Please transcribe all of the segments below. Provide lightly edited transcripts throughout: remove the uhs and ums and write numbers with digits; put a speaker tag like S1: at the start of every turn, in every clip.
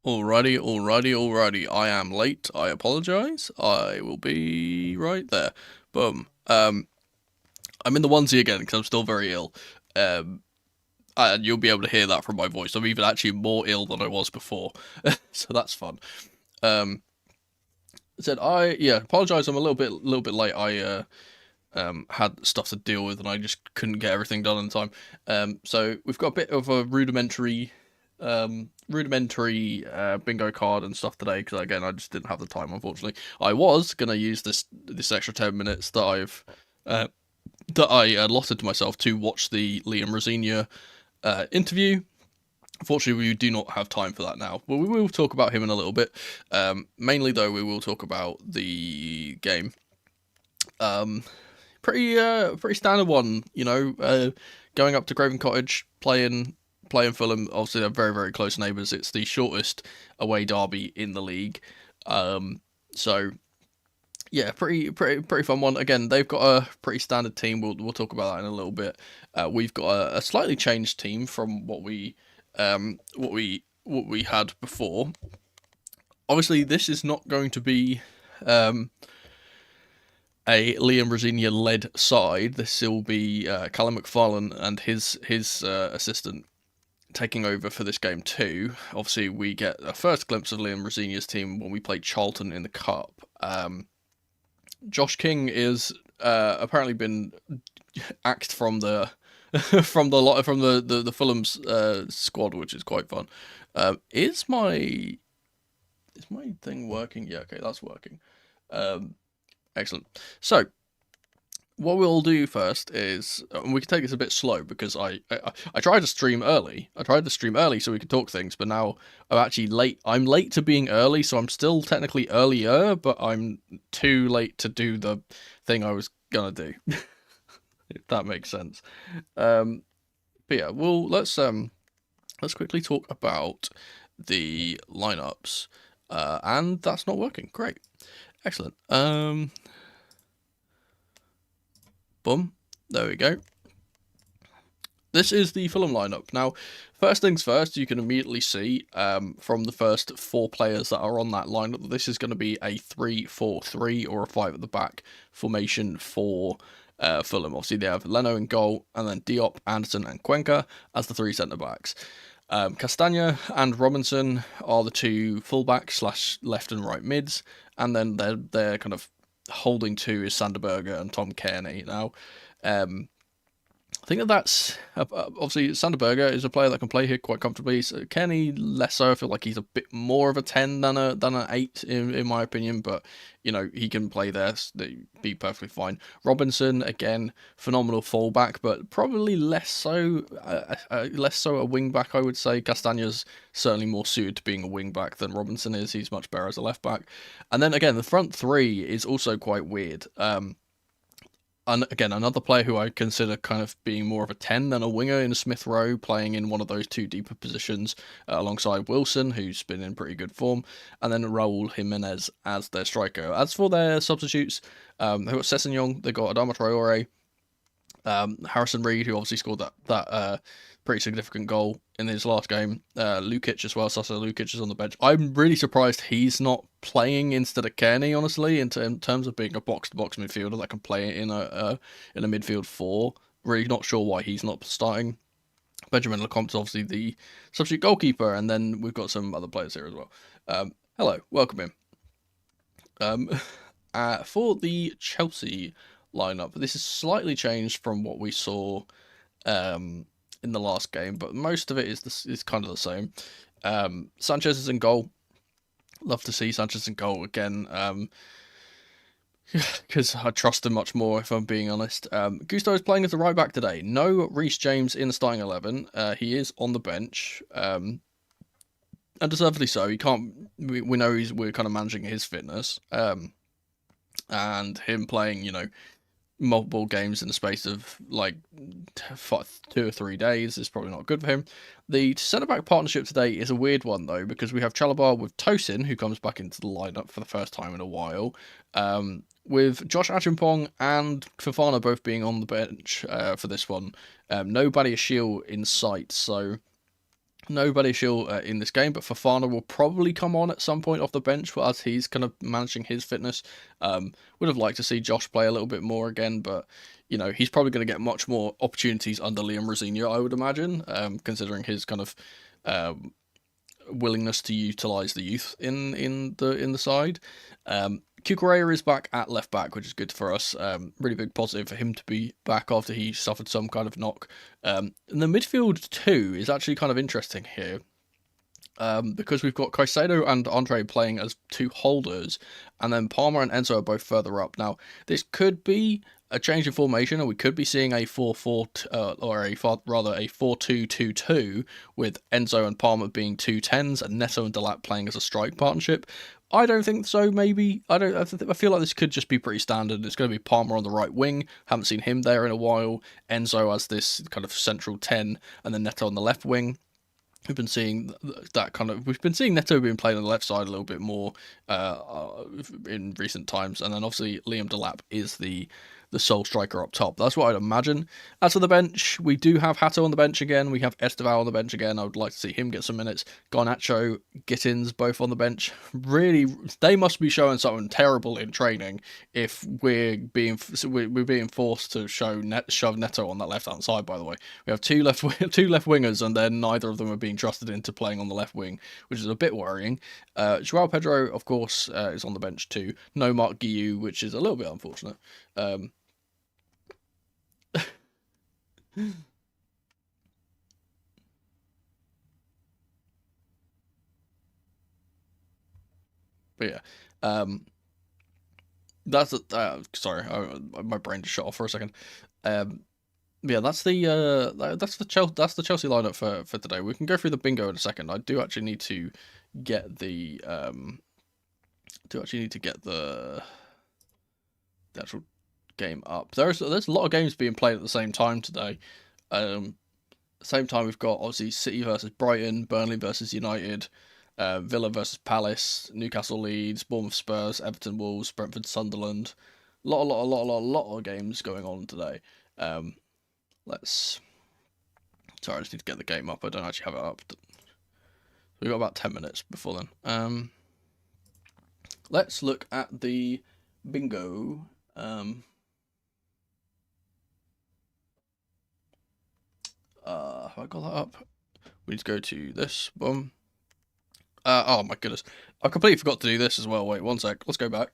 S1: Alrighty. I am late. I apologise. I will be right there. Boom. I'm in the onesie again because I'm still very ill. Um, and you'll be able to hear that from my voice. I'm even actually more ill than I was before, so that's fun. Um, said I apologise. I'm a little bit late. I had stuff to deal with and I just couldn't get everything done in time. So we've got a bit of a rudimentary bingo card and stuff today because again I just didn't have the time, unfortunately. I was gonna use this extra 10 minutes uh, that I allotted to myself to watch the Liam Rosenior interview. Unfortunately, we do not have time for that now, but we will talk about him in a little bit. Mainly, though, we will talk about the game. Um, pretty standard one, going up to Craven Cottage, playing Fulham. Obviously, they're very very close neighbours. It's the shortest away derby in the league. So yeah, pretty fun one. Again, they've got a pretty standard team. We'll talk about that in a little bit. We've got a slightly changed team from what we had before. Obviously, this is not going to be a Liam Rosenior led side. This will be Callum McFarlane and his assistant taking over for this game too. Obviously, we get a first glimpse of Liam Rosenior's team when we played Charlton in the cup. Josh King is apparently been axed from the from the Fulham's squad, which is quite fun. Is my thing working? Yeah, okay, that's working. Excellent. So what we'll do first is and we can take this a bit slow because I tried to stream early. I tried to stream early so we could talk things, but now I'm actually late. I'm late to being early, so I'm still technically earlier, but I'm too late to do the thing I was gonna do. If that makes sense. But yeah, well let's quickly talk about the lineups. And that's not working. Great. Excellent. Boom. There we go. This is the Fulham lineup. Now, first things first, you can immediately see from the first four players that are on that lineup that this is going to be a 3-4-3 or a 5 at the back formation for Fulham. Obviously, they have Leno in goal, and then Diop, Anderson, and Cuenca as the three centre backs. Castagna and Robinson are the two fullbacks slash left and right mids, and then they're kind of holding two is Sanderberger and Tom Cairney. Now, I think that's obviously Sanderberger is a player that can play here quite comfortably. So Cairney less so. I feel like he's a bit more of a 10 than an 8 in my opinion, but he can play there, be perfectly fine. Robinson again, phenomenal fullback, but probably less so a wing back. I would say Castagna's certainly more suited to being a wing back than Robinson is. He's much better as a left back. And then again, the front three is also quite weird. And again, another player who I consider kind of being more of a 10 than a winger in Smith Rowe, playing in one of those two deeper positions alongside Wilson, who's been in pretty good form, and then Raul Jimenez as their striker. As for their substitutes, they've got Sessegnon, they've got Adama Traore, Harrison Reed, who obviously scored that pretty significant goal in his last game. Lukic as well. Sasa Lukic is on the bench. I'm really surprised he's not playing instead of Cairney, honestly, in terms of being a box-to-box midfielder that can play in a midfield four. Really not sure why he's not starting. Benjamin Lecomte's obviously the substitute goalkeeper, and then we've got some other players here as well. Hello, welcome in. For the Chelsea lineup, this is slightly changed from what we saw in the last game, but most of it is kind of the same. Sanchez is in goal. Love to see Sanchez in goal again, because I trust him much more, if I'm being honest. Gusto is playing as a right back today. No Reece James in the starting 11. He is on the bench, and deservedly so. He can't. We know we're kind of managing his fitness, and him playing, multiple games in the space of like 2 or 3 days is probably not good for him. The centre-back partnership today is a weird one though, because we have Chalobah with Tosin, who comes back into the lineup for the first time in a while, with Josh Achimpong and Fofana both being on the bench for this one. No Badiashile in sight, so No Badiashile in this game, but Fofana will probably come on at some point off the bench as he's kind of managing his fitness. Would have liked to see Josh play a little bit more again, but you know he's probably going to get much more opportunities under Liam Rosenior, I would imagine, considering his kind of willingness to utilise the youth in the side. Cucurella is back at left back, which is good for us. Really big positive for him to be back after he suffered some kind of knock. And the midfield too is actually kind of interesting here. Because we've got Caicedo and Andre playing as two holders, and then Palmer and Enzo are both further up. Now, this could be a change in formation, or we could be seeing a 4-4 or a 4-2-2-2 with Enzo and Palmer being 2-10s and Neto and Delap playing as a strike partnership. I don't think so. Maybe I feel like this could just be pretty standard. It's going to be Palmer on the right wing. Haven't seen him there in a while. Enzo as this kind of central 10, and then Neto on the left wing. We've been seeing that kind of. We've been seeing Neto being played on the left side a little bit more in recent times, and then obviously Liam Delap is the sole striker up top. That's what I'd imagine. As for the bench, we do have Hato on the bench again. We have Esteval on the bench again. I would like to see him get some minutes. Garnacho, Gittins, both on the bench. Really, they must be showing something terrible in training if we're being forced to shove Neto on that left hand side. By the way, we have two left wingers, and then neither of them are being trusted into playing on the left wing, which is a bit worrying. Joao Pedro, of course, is on the bench too. No Mark Guiu, which is a little bit unfortunate. But yeah, that's sorry, my brain just shut off for a second. Yeah, that's the Chelsea lineup for today. We can go through the bingo in a second. I do actually need to get the actual game up. There's a lot of games being played at the same time today. Same time we've got obviously City versus Brighton, Burnley versus United, Villa versus Palace, Newcastle Leeds, Bournemouth Spurs, Everton Wolves, Brentford Sunderland. A lot of games going on today. Sorry, I just need to get the game up. I don't actually have it up. We've got about 10 minutes before then. Let's look at the bingo. Have I got that up? We need to go to this one. Oh my goodness. I completely forgot to do this as well. Wait, one sec. Let's go back.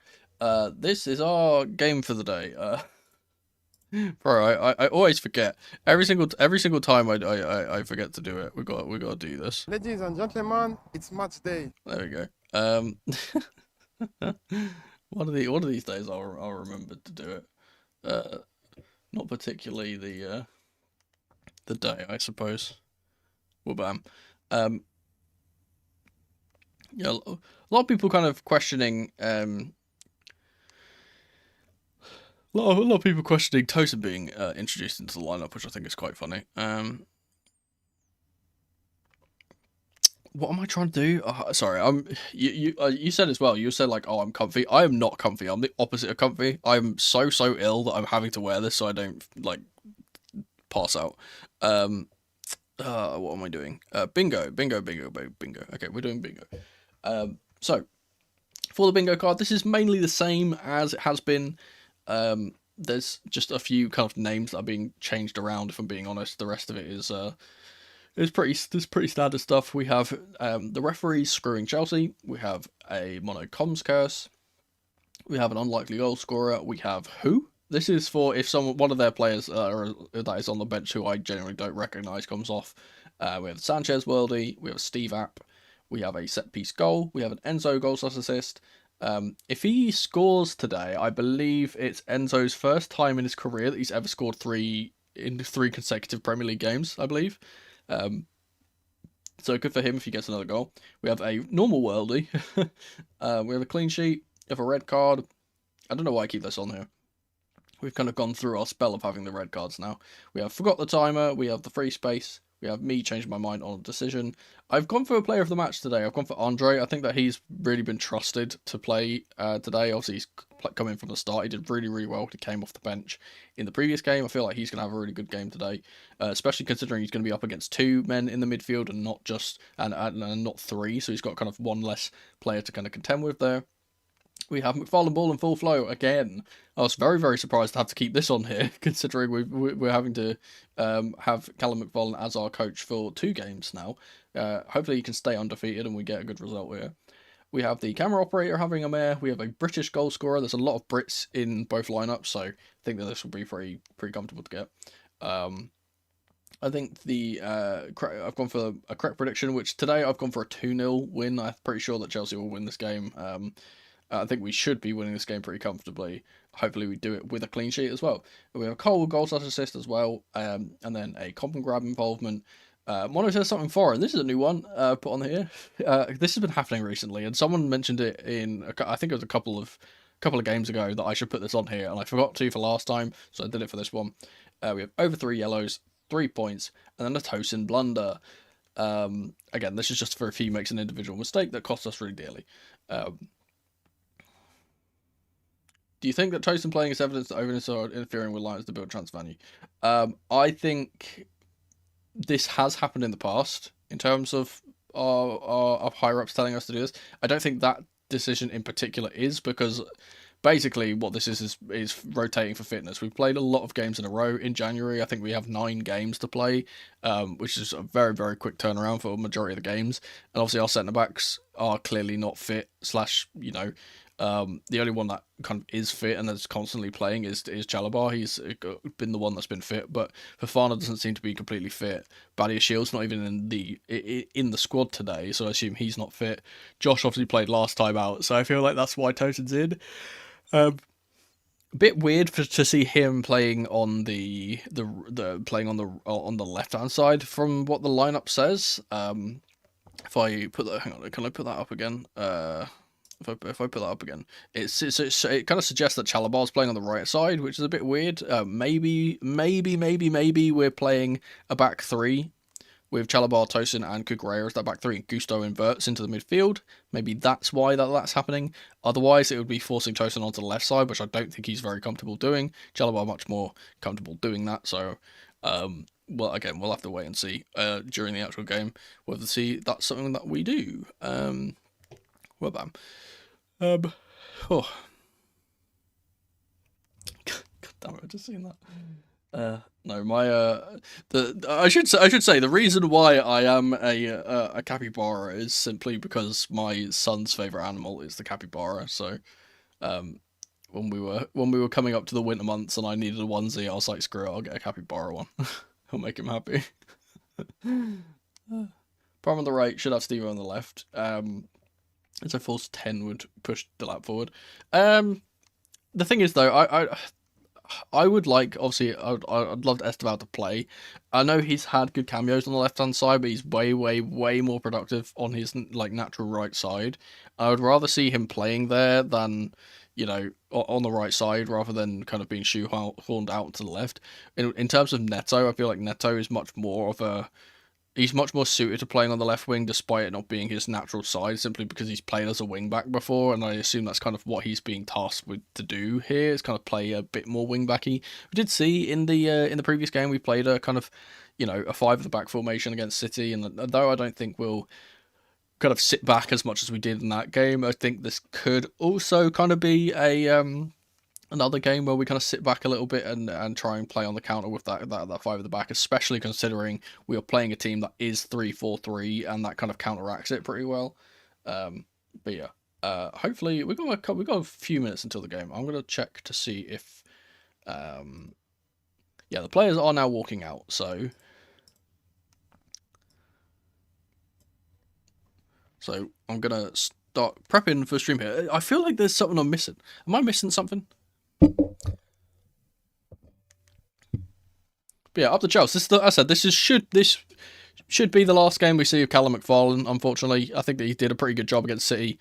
S1: This is our game for the day. Bro, I always forget. Every single time I forget to do it. We got to do this.
S2: Ladies and gentlemen, it's match day.
S1: There we go. One of these days I'll remember to do it. Not particularly the day, I suppose. Well, bam. Yeah, a lot of people kind of questioning. A lot of people questioning Tosin being introduced into the lineup, which I think is quite funny. What am I trying to do? Sorry, you said as well. You said like, oh, I'm comfy. I am not comfy. I'm the opposite of comfy. I'm so ill that I'm having to wear this so I don't like pass out. What am I doing? Bingo. Okay, we're doing bingo. So for the bingo card, this is mainly the same as it has been. There's just a few kind of names that are being changed around. If I'm being honest, the rest of it is pretty standard stuff. We have the referees screwing Chelsea. We have a mono comms curse. We have an unlikely goal scorer. We have who? This is for if one of their players that is on the bench who I generally don't recognise comes off. We have Sanchez worldie. We have a Steve app. We have a set piece goal. We have an Enzo goal / assist. If he scores today, I believe it's Enzo's first time in his career that he's ever scored three consecutive Premier League games, I believe. So good for him if he gets another goal. We have a normal worldie. We have a clean sheet. We have a red card. I don't know why I keep this on here. We've kind of gone through our spell of having the red cards now. We have forgot the timer. We have the free space. We have me changing my mind on a decision. I've gone for a player of the match today. I've gone for Andre. I think that he's really been trusted to play today. Obviously, he's coming from the start. He did really, really well. He came off the bench in the previous game. I feel like he's going to have a really good game today, especially considering he's going to be up against 2 men in the midfield and not just and not 3. So he's got kind of 1 less player to kind of contend with there. We have McFarlane Ball in full flow again. I was very, very surprised to have to keep this on here, considering we're having to have Callum McFarlane as our coach for 2 games now. Hopefully he can stay undefeated and we get a good result here. We have the camera operator having a mare. We have a British goal scorer. There's a lot of Brits in both lineups, so I think that this will be pretty comfortable to get. I think I've gone for a correct prediction, which today I've gone for a 2-0 win. I'm pretty sure that Chelsea will win this game. I think we should be winning this game pretty comfortably. Hopefully we do it with a clean sheet as well. We have a Cole goal/assist as well, and then a comp and grab involvement. Mono says something foreign. This is a new one put on here. This has been happening recently, and someone mentioned it in I think it was a couple of games ago that I should put this on here, and I forgot to for last time, so I did it for this one. We have over 3 yellows, 3 points, and then a Tosin blunder. Again, this is just for if he makes an individual mistake that costs us really dearly. Do you think that Tosin playing is evidence that openness are interfering with Lions to build transfer value? I think this has happened in the past in terms of our higher ups telling us to do this. I don't think that decision in particular is, because basically what this is rotating for fitness. We've played a lot of games in a row in January. I think we have 9 games to play, which is a very, very quick turnaround for a majority of the games. And obviously our centre backs are clearly not fit / the only one that kind of is fit and that's constantly playing is Chalobah. He's been the one that's been fit, but Fofana doesn't seem to be completely fit. Badia Shield's not even in the squad today, so I assume he's not fit. Josh obviously played last time out, so I feel like that's why Tosin's in. A bit weird to see him playing on the playing on the left hand side from what the lineup says. If I put that, hang on, can I put that up again? If I put that up again, it kind of suggests that Chalobah's playing on the right side, which is a bit weird. Maybe we're playing a back 3 with Chalobah, Tosin, and Kukurea as that back 3, and Gusto inverts into the midfield. Maybe that's why that's happening. Otherwise, it would be forcing Tosin onto the left side, which I don't think he's very comfortable doing. Chalobah much more comfortable doing that. So, well, again, we'll have to wait and see during the actual game whether that's something that we do. Well, bam. Oh. God damn it! I just seen that. No, my I should say the reason why I am a capybara is simply because my son's favorite animal is the capybara. So, when we were coming up to the winter months and I needed a onesie, I was like, screw it, I'll get a capybara one. I'll make him happy. Prime on the right, should have Steve on the left. So false 10 would push the lap forward. The thing is, though, I would like, obviously, I'd love Esteval to play. I know he's had good cameos on the left-hand side, but he's way more productive on his natural right side. I would rather see him playing there than, on the right side, rather than kind of being shoehorned out to the left. In terms of Neto, I feel like Neto is much more suited to playing on the left wing, despite it not being his natural side, simply because he's played as a wing back before, and I assume that's kind of what he's being tasked with to do here, is kind of play a bit more wing backy. We did see in the previous game we played a kind of, a 5 at the back formation against City, and though I don't think we'll kind of sit back as much as we did in that game, I think this could also kind of be another game where we kind of sit back a little bit and try and play on the counter with that 5 at the back, especially considering we are playing a team that is 3-4-3 and that kind of counteracts it pretty well. But yeah, hopefully we've got a few minutes until the game. I'm gonna check to see if yeah, the players are now walking out, so I'm gonna start prepping for stream here. I feel like there's something I'm missing. Am I missing something? But yeah, up to Chelsea. This should be the last game we see of Callum McFarlane. Unfortunately, I think that he did a pretty good job against City.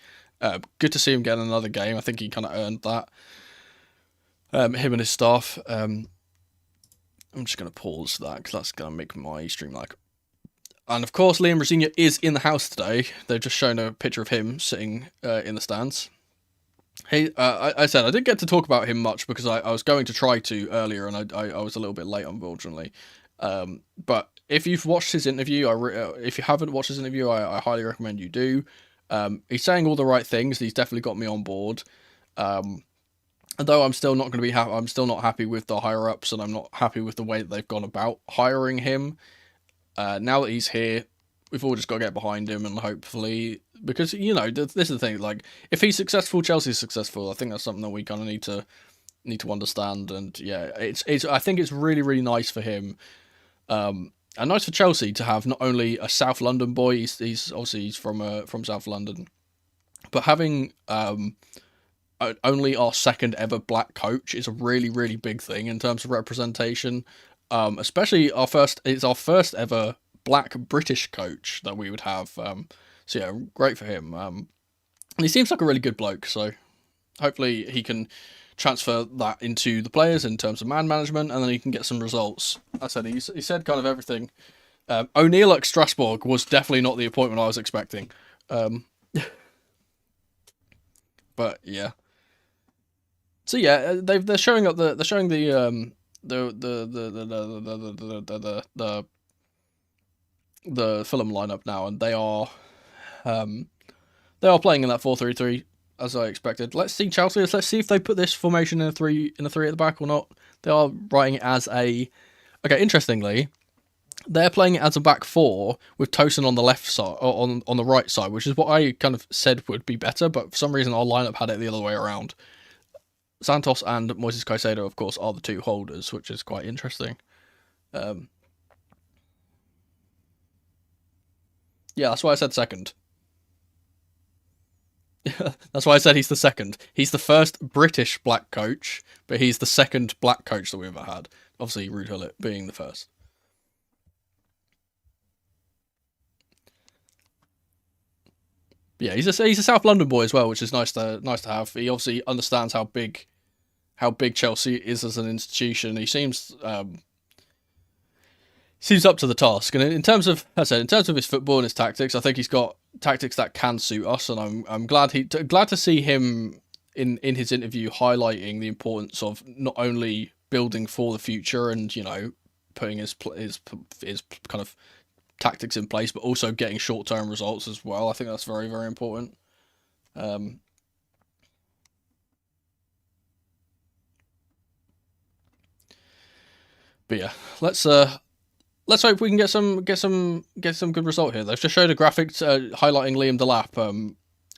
S1: Good to see him get another game. I think he kind of earned that. Him and his staff. I'm just gonna pause that because that's gonna make my stream lag And of course, Liam Rosenior is in the house today. They've just shown a picture of him sitting in the stands. Hey, I said I didn't get to talk about him much because I was going to try to earlier, and I was a little bit late, unfortunately. But if you've watched his interview, if you haven't watched his interview, I highly recommend you do. He's saying all the right things. He's definitely got me on board. Although I'm still not going to be I'm still not happy with the higher ups, and I'm not happy with the way that they've gone about hiring him. Now that he's here, we've all just got to get behind him, and hopefully, because this is the thing. Like, if he's successful, Chelsea's successful. I think that's something that we kind of need to understand. And yeah, it's I think it's really, really nice for him, and nice for Chelsea to have not only a South London boy. He's obviously from South London, but having only our second ever black coach is a really, really big thing in terms of representation. Especially it's our first ever black British coach that we would have. So yeah, great for him. And he seems like a really good bloke. So hopefully he can transfer that into the players in terms of man management, and then he can get some results. I said he said kind of everything. O'Neill at Strasbourg was definitely not the appointment I was expecting. But yeah. So yeah, they're showing up the Fulham lineup now, and they are playing in that 4-3-3 as I expected. Let's see Chelsea. Let's see if they put this formation in a three at the back or not. They are writing it as a. Okay, interestingly, they're playing it as a back four with Tosin on the left side or on the right side, which is what I kind of said would be better. But for some reason, our lineup had it the other way around. Santos and Moises Caicedo, of course, are the two holders, which is quite interesting. Yeah, that's why I said second. That's why I said he's the second. He's the first British black coach, but he's the second black coach that we've ever had. Obviously, Ruud Gullit being the first. Yeah, he's a South London boy as well, which is nice to have. He obviously understands how big Chelsea is as an institution. He seems up to the task. And in terms of, as I said, in terms of his football and his tactics, I think he's got tactics that can suit us. And I'm glad to see him in his interview highlighting the importance of not only building for the future and putting his kind of tactics in place, but also getting short-term results as well. I think that's very, very important. But yeah, let's hope we can get some good result here. They've just showed a graphic highlighting Liam Delap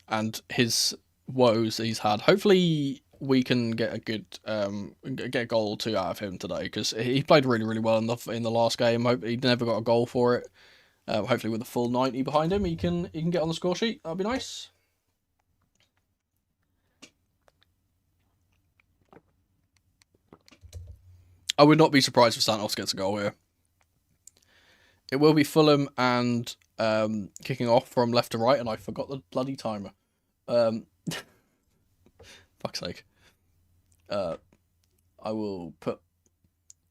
S1: and his woes he's had. Hopefully we can get a good get a goal or two out of him today, because he played really, really well in the last game. Hope he never got a goal for it. Hopefully with a full 90 behind him, he can get on the score sheet. That'd be nice. I would not be surprised if Santos gets a goal here. It will be Fulham and kicking off from left to right, and I forgot the bloody timer. Fuck's sake. I will put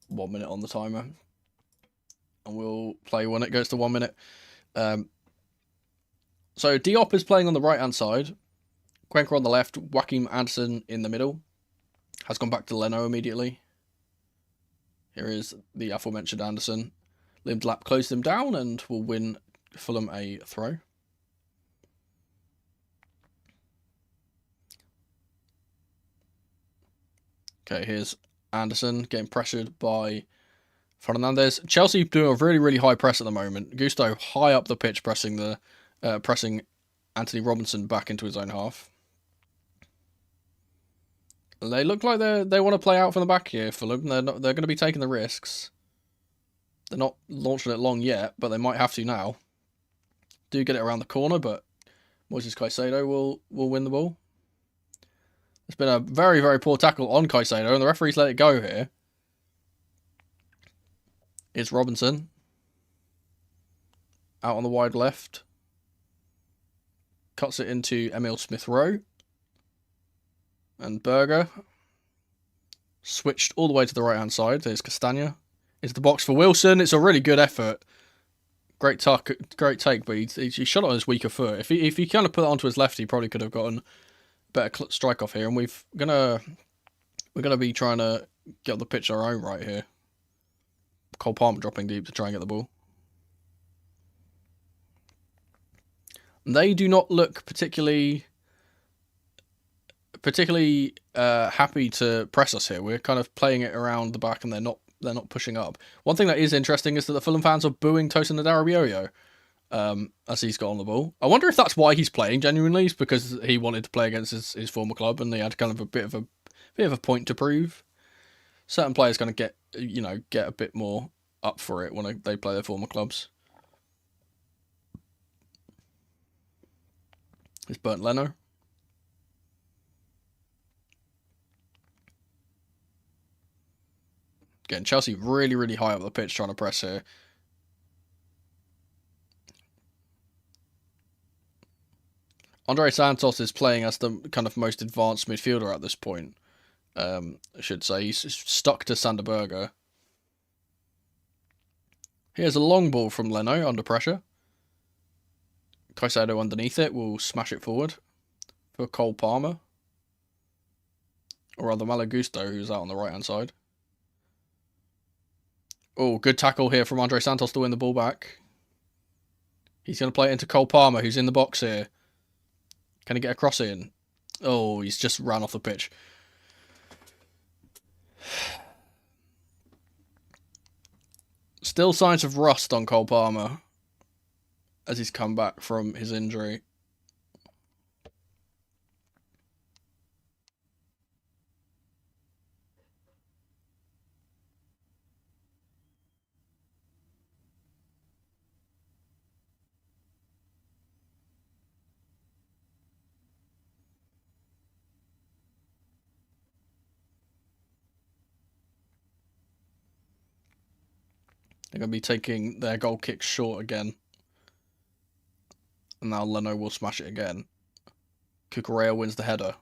S1: 1 minute on the timer, and we'll play when it goes to 1 minute. So Diop is playing on the right-hand side. Cuenca on the left. Joachim Andersen in the middle. Has gone back to Leno immediately. Here is the aforementioned Andersen. Liam Delap closed him down and will win Fulham a throw. Okay, here's Andersen getting pressured by Fernandes. Chelsea doing a really, really high press at the moment. Gusto high up the pitch, pressing Anthony Robinson back into his own half. They look like they want to play out from the back here, Fulham. They're going to be taking the risks. They're not launching it long yet, but they might have to now. Do get it around the corner, but Moises Caicedo will win the ball. It's been a very, very poor tackle on Caicedo, and the referee's let it go here. It's Robinson. Out on the wide left. Cuts it into Emil Smith-Rowe. And Berger. Switched all the way to the right-hand side. There's Castagna. It's the box for Wilson. It's a really good effort. great take, but he shot it on his weaker foot. If he kind of put it onto his left, he probably could have gotten a better strike off here. And we're gonna be trying to get up the pitch our own right here. Cole Palmer dropping deep to try and get the ball. They do not look particularly happy to press us here. We're kind of playing it around the back, and they're not pushing up. One thing that is interesting is that the Fulham fans are booing Tosin Adarabioyo as he's got on the ball. I wonder if that's why he's playing genuinely, is because he wanted to play against his former club, and they had kind of a bit of a point to prove. Certain players going to get a bit more up for it when they play their former clubs. It's Bernd Leno. Again, Chelsea really, really high up the pitch trying to press here. Andre Santos is playing as the kind of most advanced midfielder at this point. I should say. He's stuck to Sander Berge. Here's a long ball from Leno under pressure. Caicedo underneath it will smash it forward for Cole Palmer. Or rather Malo Gusto, who's out on the right-hand side. Oh, good tackle here from Andre Santos to win the ball back. He's going to play it into Cole Palmer, who's in the box here. Can he get a cross in? Oh, he's just ran off the pitch. Still signs of rust on Cole Palmer as he's come back from his injury. They're going to be taking their goal kick short again. And now Leno will smash it again. Cucurella wins the header.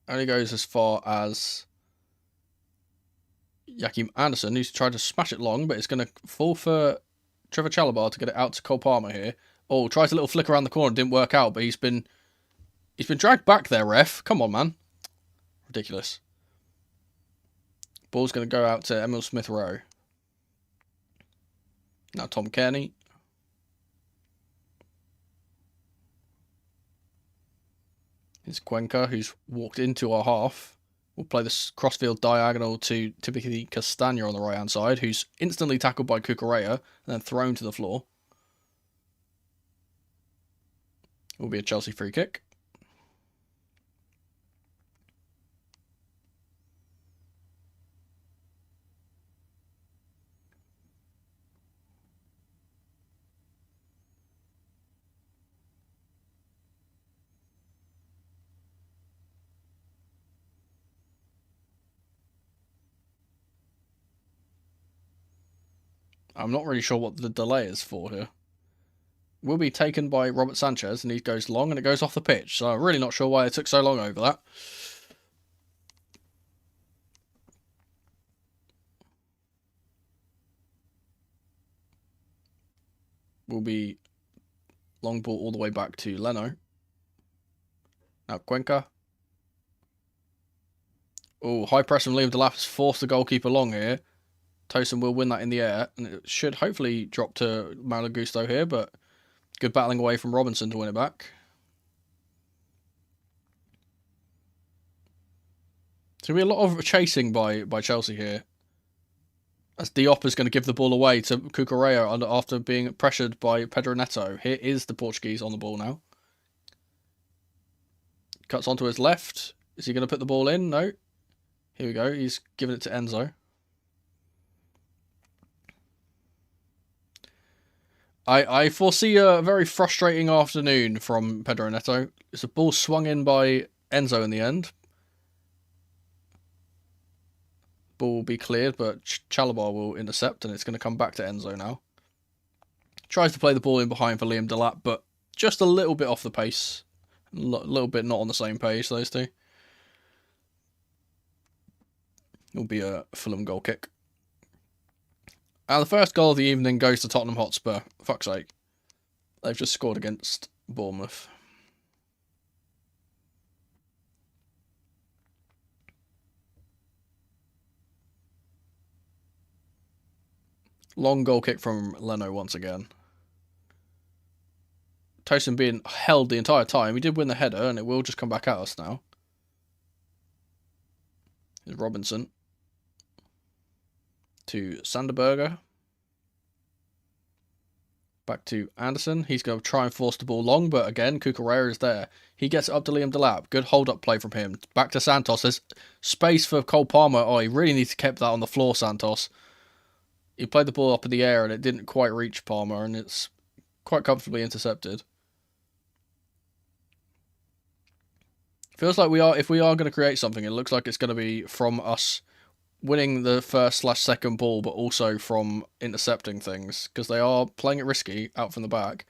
S1: Only goes as far as Joachim Andersen, who's tried to smash it long, but it's going to fall for Trevor Chalobah to get it out to Cole Palmer here. Oh, tries a little flick around the corner, didn't work out, but he's been dragged back there, ref. Come on, man. Ridiculous. Ball's going to go out to Emil Smith-Rowe. Now Tom Kearney. It's Cuenca, who's walked into our half. We'll play this crossfield diagonal to typically Castagna on the right-hand side, who's instantly tackled by Cucurella and then thrown to the floor. It will be a Chelsea free kick. I'm not really sure what the delay is for here. Will be taken by Robert Sanchez, and he goes long, and it goes off the pitch. So I'm really not sure why it took so long over that. Will be long ball all the way back to Leno. Now Cuenca. Oh, high press from Liam Delap has forced the goalkeeper long here. Tosin will win that in the air, and it should hopefully drop to Malo Gusto here, but good battling away from Robinson to win it back. So we have a lot of chasing by Chelsea here, as Diop is going to give the ball away to Cucurella after being pressured by Pedro Neto. Here is the Portuguese on the ball now. Cuts onto his left. Is he going to put the ball in? No. Here we go. He's giving it to Enzo. I foresee a very frustrating afternoon from Pedro Neto. It's a ball swung in by Enzo in the end. Ball will be cleared, but Chalobah will intercept, and it's going to come back to Enzo now. Tries to play the ball in behind for Liam Delap, but just a little bit off the pace. A little bit not on the same page, those two. It'll be a Fulham goal kick. And the first goal of the evening goes to Tottenham Hotspur. Fuck's sake. They've just scored against Bournemouth. Long goal kick from Leno once again. Tosin being held the entire time. He did win the header, and it will just come back at us now. Here's Robinson. To Sanderberger. Back to Anderson. He's going to try and force the ball long, but again, Cucurella is there. He gets it up to Liam Delap. Good hold-up play from him. Back to Santos. There's space for Cole Palmer. Oh, he really needs to keep that on the floor, Santos. He played the ball up in the air, and it didn't quite reach Palmer, and it's quite comfortably intercepted. Feels like if we are going to create something, it looks like it's going to be from us winning the first/second ball, but also from intercepting things, because they are playing it risky out from the back.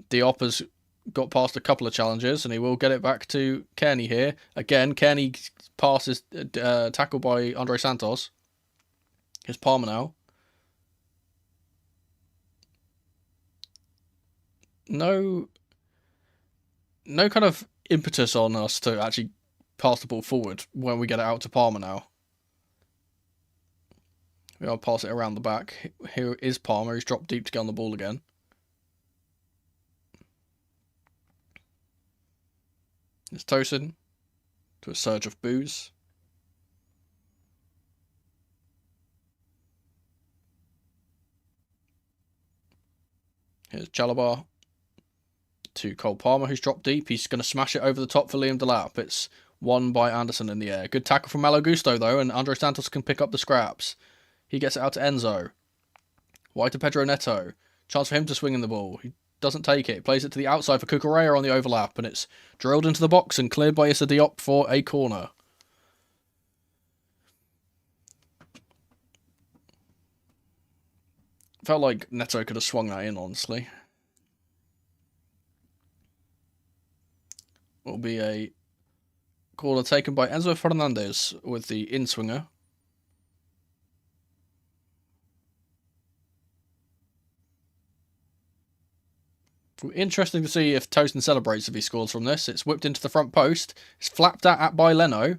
S1: Diop has got past a couple of challenges, and he will get it back to Kearney here. Again, Kearney passes tackled by Andre Santos. Here's Palmer now. No kind of impetus on us to actually pass the ball forward when we get it out to Palmer now. We'll pass it around the back. Here is Palmer. He's dropped deep to get on the ball again. It's Tosin to a surge of boos. Here's Chalabar to Cole Palmer, who's dropped deep. He's going to smash it over the top for Liam Delap. It's won by Anderson in the air. Good tackle from Malo Gusto, though, and Andre Santos can pick up the scraps. He gets it out to Enzo. Wide to Pedro Neto. Chance for him to swing in the ball. He doesn't take it. Plays it to the outside for Cucurella on the overlap, and it's drilled into the box and cleared by Issa Diop for a corner. Felt like Neto could have swung that in, honestly. Will be a corner taken by Enzo Fernandez with the in-swinger. Interesting to see if Tosin celebrates if he scores from this. It's whipped into the front post. It's flapped at by Leno.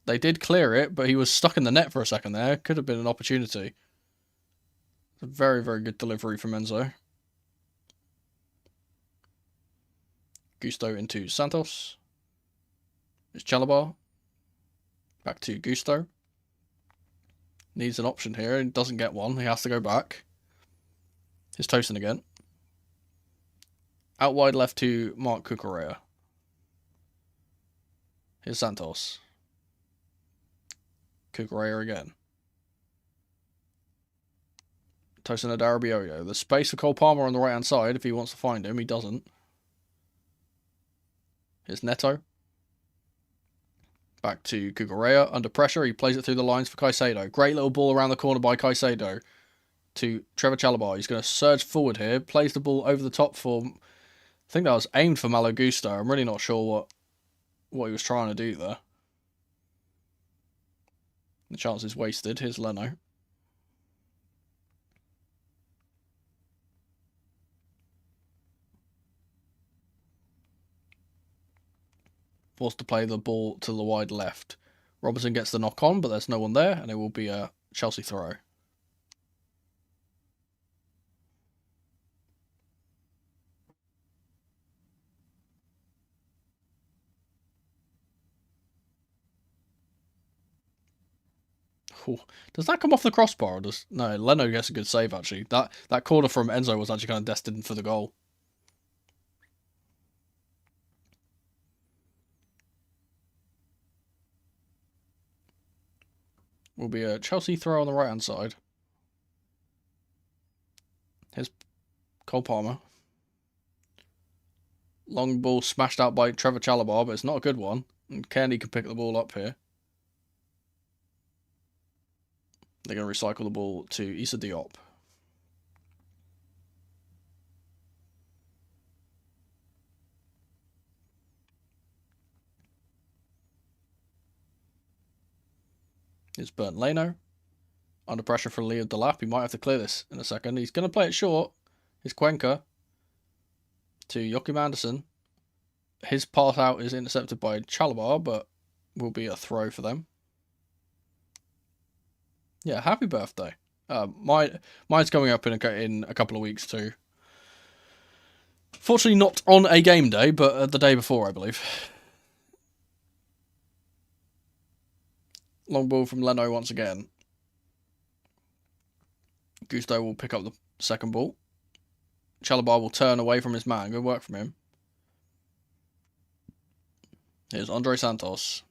S1: They did clear it, but he was stuck in the net for a second there. Could have been an opportunity. It's a very, very good delivery from Enzo. Gusto into Santos. It's Chalabar. Back to Gusto. Needs an option here and doesn't get one. He has to go back. Here's Tosin again. Out wide left to Mark Cucurella. Here's Santos. Cucurella again. Tosin Adarabioyo. There's space for Cole Palmer on the right hand side if he wants to find him. He doesn't. Here's Neto. Back to Cucurella. Under pressure, he plays it through the lines for Caicedo. Great little ball around the corner by Caicedo to Trevor Chalabar. He's going to surge forward here. Plays the ball over the top for... I think that was aimed for Malo Gusto. I'm really not sure what he was trying to do there. The chance is wasted. Here's Leno. Forced to play the ball to the wide left. Robertson gets the knock on, but there's no one there, and it will be a Chelsea throw. Ooh. Does that come off the crossbar? Or does... No, Leno gets a good save, actually. That corner from Enzo was actually kind of destined for the goal. Will be a Chelsea throw on the right-hand side. Here's Cole Palmer. Long ball smashed out by Trevor Chalabar, but it's not a good one. And Kearney can pick the ball up here. They're going to recycle the ball to Issa Diop. It's Bernd Leno. Under pressure from Liam Delap. He might have to clear this in a second. He's going to play it short. His Cuenca to Joachim Andersen. His pass out is intercepted by Chalabar, but will be a throw for them. Yeah, happy birthday. Mine's coming up in a couple of weeks too. Fortunately not on a game day, but the day before, I believe. Long ball from Leno once again. Gusto will pick up the second ball. Chalabar will turn away from his man. Good work from him. Here's Andre Santos.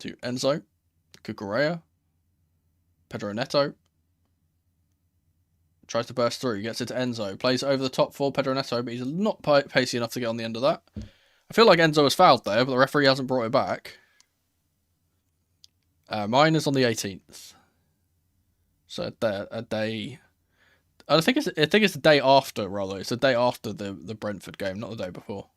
S1: To Enzo. Cucurella. Pedro Neto. Tries to burst through. Gets it to Enzo. Plays over the top for Pedro Neto, but he's not pacey enough to get on the end of that. I feel like Enzo was fouled there, but the referee hasn't brought it back. Mine is on the 18th. So a day. I think it's the day after, rather. It's the day after the Brentford game, not the day before.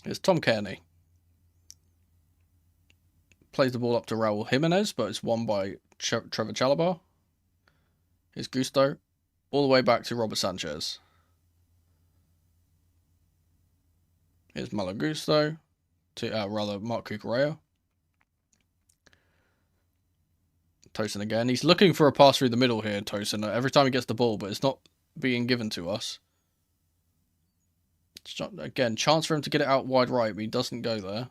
S1: Here's Tom Kearney. Plays the ball up to Raul Jimenez, but it's won by Trevor Chalabar. Here's Gusto. All the way back to Robert Sanchez. Here's Malo Gusto. To Mark Cucurella. Tosin again. He's looking for a pass through the middle here, Tosin, every time he gets the ball, but it's not being given to us. Again, chance for him to get it out wide right, but he doesn't go there.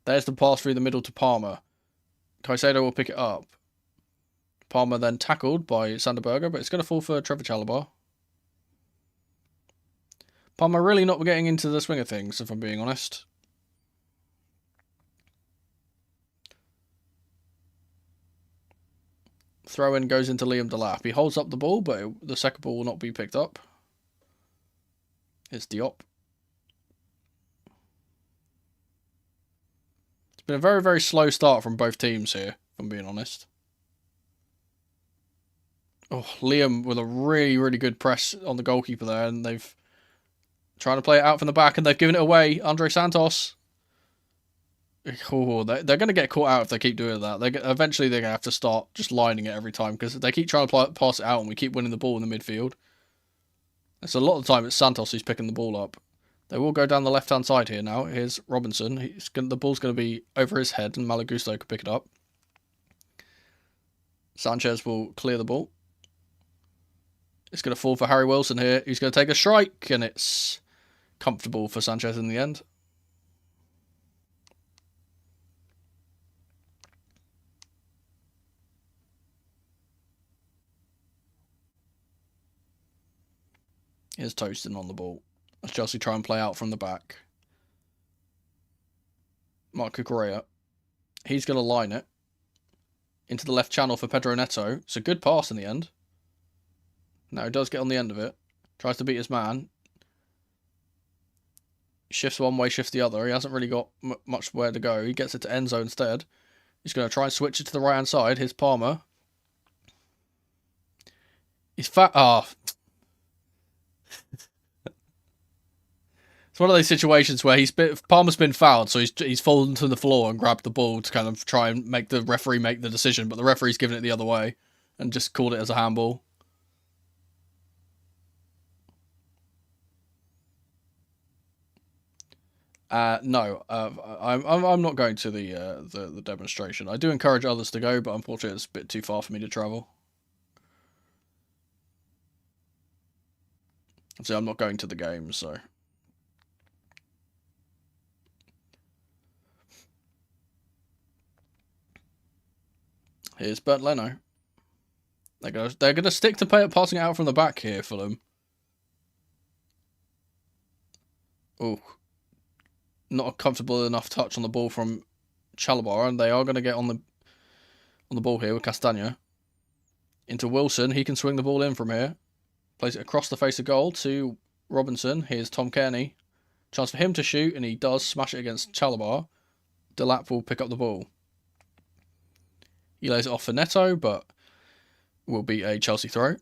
S1: There's the pass through the middle to Palmer. Caicedo will pick it up. Palmer then tackled by Sanderberger, but it's going to fall for Trevor Chalabar. Palmer really not getting into the swing of things, if I'm being honest. Throw-in goes into Liam Delap. He holds up the ball, but the second ball will not be picked up. It's Diop. It's been a very, very slow start from both teams here, if I'm being honest. Oh, Liam with a really, really good press on the goalkeeper there, and they've trying to play it out from the back, and they've given it away. Andre Santos. Oh, they're going to get caught out if they keep doing that. Eventually, they're going to have to start just lining it every time, because they keep trying to pass it out, and we keep winning the ball in the midfield. So a lot of the time, it's Santos who's picking the ball up. They will go down the left-hand side here now. Here's Robinson. The ball's going to be over his head, and Malo Gusto can pick it up. Sanchez will clear the ball. It's going to fall for Harry Wilson here. He's going to take a strike, and it's comfortable for Sanchez in the end. Here's Toaston on the ball. As Chelsea try and play out from the back. Mark Cucurella. He's going to line it into the left channel for Pedro Neto. It's a good pass in the end. Now he does get on the end of it. Tries to beat his man. Shifts one way, shifts the other. He hasn't really got much where to go. He gets it to Enzo instead. He's going to try and switch it to the right-hand side. Here's Palmer. He's fat. It's one of those situations where Palmer's been fouled, so he's fallen to the floor and grabbed the ball to kind of try and make the referee make the decision, but the referee's given it the other way and just called it as a handball. No, I'm not going to the demonstration. I do encourage others to go, but unfortunately it's a bit too far for me to travel. So I'm not going to the game, so. Here's Bernd Leno. They're gonna stick to passing it out from the back here, Fulham. Oh, not a comfortable enough touch on the ball from Chalabar, and they are going to get on the ball here with Castagna. Into Wilson, he can swing the ball in from here. Plays it across the face of goal to Robinson. Here's Tom Kearney. Chance for him to shoot, and he does smash it against Chalabar. Delap will pick up the ball. He lays it off for Neto, but will be a Chelsea throw.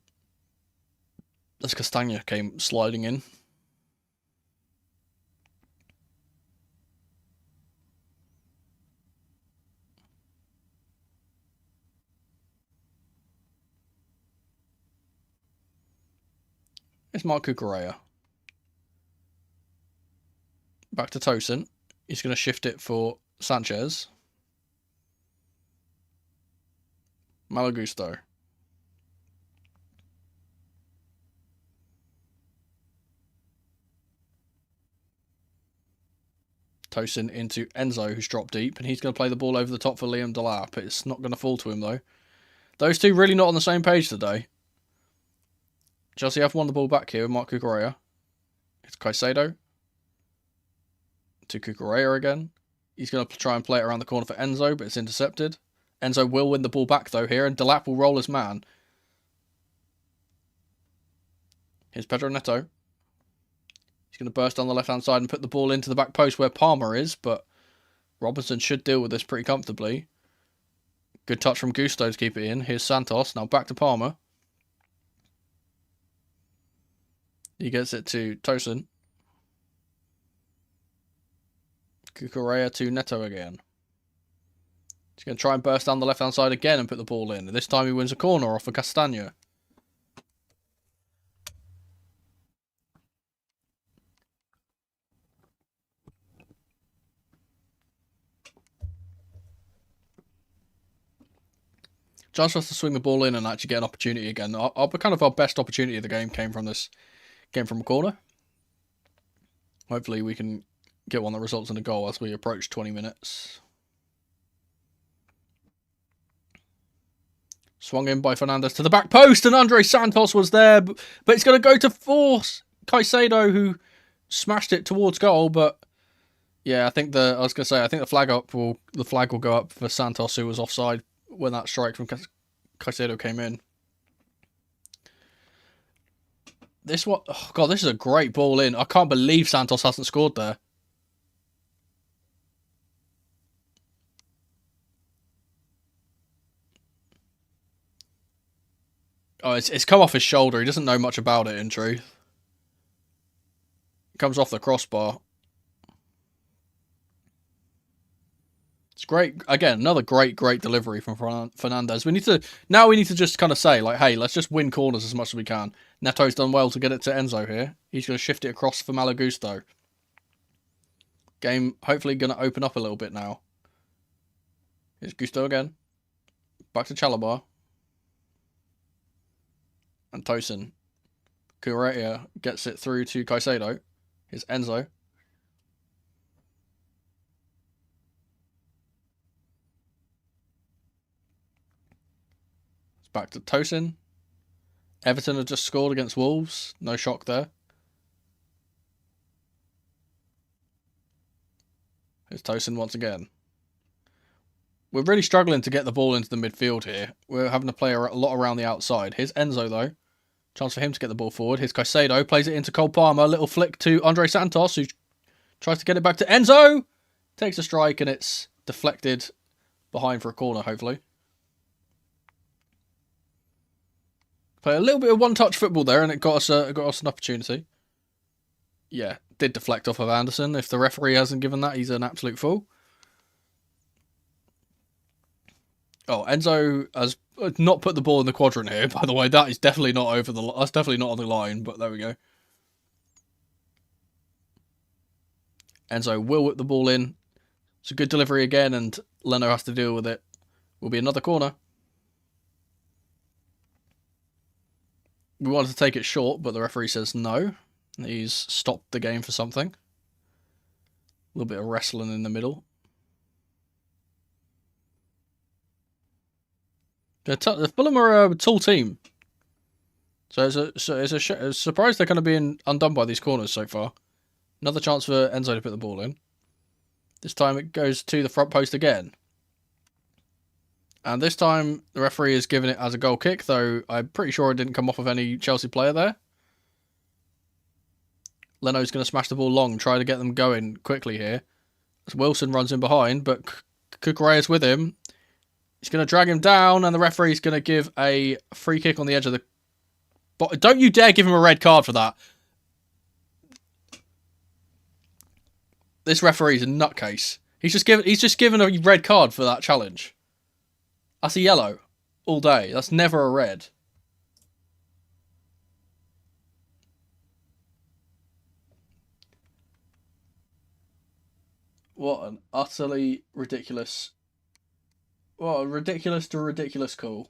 S1: as Castagna came sliding in. It's Mark Cucurella. Back to Tosin. He's going to shift it for Sanchez. Malagusto. Tosin into Enzo, who's dropped deep, and he's going to play the ball over the top for Liam Delap. It's not going to fall to him, though. Those two really not on the same page today. Chelsea have won the ball back here with Mark Cucurella. It's Caicedo. To Cucurella again. He's going to try and play it around the corner for Enzo, but it's intercepted. Enzo will win the ball back, though, here, and Delap will roll his man. Here's Pedro Neto. He's going to burst on the left-hand side and put the ball into the back post where Palmer is, but Robinson should deal with this pretty comfortably. Good touch from Gusto to keep it in. Here's Santos. Now back to Palmer. He gets it to Tosin. Cucurella to Neto again. He's going to try and burst down the left-hand side again and put the ball in. And this time he wins a corner off of Castagna. Chance for us to swing the ball in and actually get an opportunity again. Kind of our best opportunity of the game came from a corner. Hopefully we can get one that results in a goal as we approach 20 minutes. Swung in by Fernandes to the back post, and Andre Santos was there, but it's going to go to force Caicedo, who smashed it towards goal. But yeah, I think the flag will go up for Santos, who was offside when that strike from Caicedo came in. This is a great ball in. I can't believe Santos hasn't scored there. Oh, it's come off his shoulder. He doesn't know much about it, in truth. It comes off the crossbar. It's great. Again, another great delivery from Fernandes. We need to just kind of say, like, hey, let's just win corners as much as we can. Neto's done well to get it to Enzo here. He's going to shift it across for Malagusto. Game hopefully going to open up a little bit now. Here's Gusto again. Back to Chalobah. And Tosin. Cucurella gets it through to Caicedo. Here's Enzo. It's back to Tosin. Everton have just scored against Wolves. No shock there. Here's Tosin once again. We're really struggling to get the ball into the midfield here. We're having to play a lot around the outside. Here's Enzo, though. Chance for him to get the ball forward. Here's Caicedo. Plays it into Cole Palmer. Little flick to Andre Santos, who tries to get it back to Enzo. Takes a strike, and it's deflected behind for a corner, hopefully. Play a little bit of one-touch football there, and it got us an opportunity. Yeah, did deflect off of Anderson. If the referee hasn't given that, he's an absolute fool. Oh, Enzo has not put the ball in the quadrant here, by the way. That is definitely not that's definitely not on the line, but there we go. Enzo will whip the ball in. It's a good delivery again, and Leno has to deal with it. Will be another corner. We wanted to take it short, but the referee says no. He's stopped the game for something. A little bit of wrestling in the middle. The Fulham are a tall team. So it's a surprise they're kind of being undone by these corners so far. Another chance for Enzo to put the ball in. This time it goes to the front post again. And this time the referee is giving it as a goal kick, though I'm pretty sure it didn't come off of any Chelsea player there. Leno's going to smash the ball long, try to get them going quickly here. As Wilson runs in behind, but Cucurella's with him. He's going to drag him down, and the referee's going to give a free kick on the edge of the But don't you dare give him a red card for that. This referee's a nutcase. He's just given a red card for that challenge. That's a yellow all day. That's never a red. What an utterly ridiculous... What a ridiculous to ridiculous call.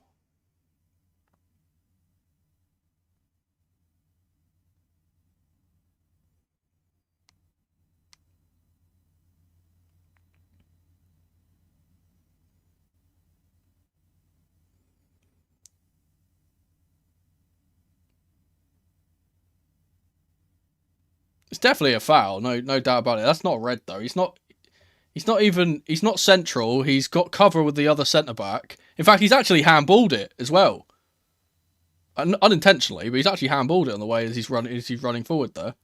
S1: It's definitely a foul, no doubt about it. That's not red though. He's not central. He's got cover with the other centre back. In fact, he's actually handballed it as well, unintentionally. But he's actually handballed it on the way as he's running forward there.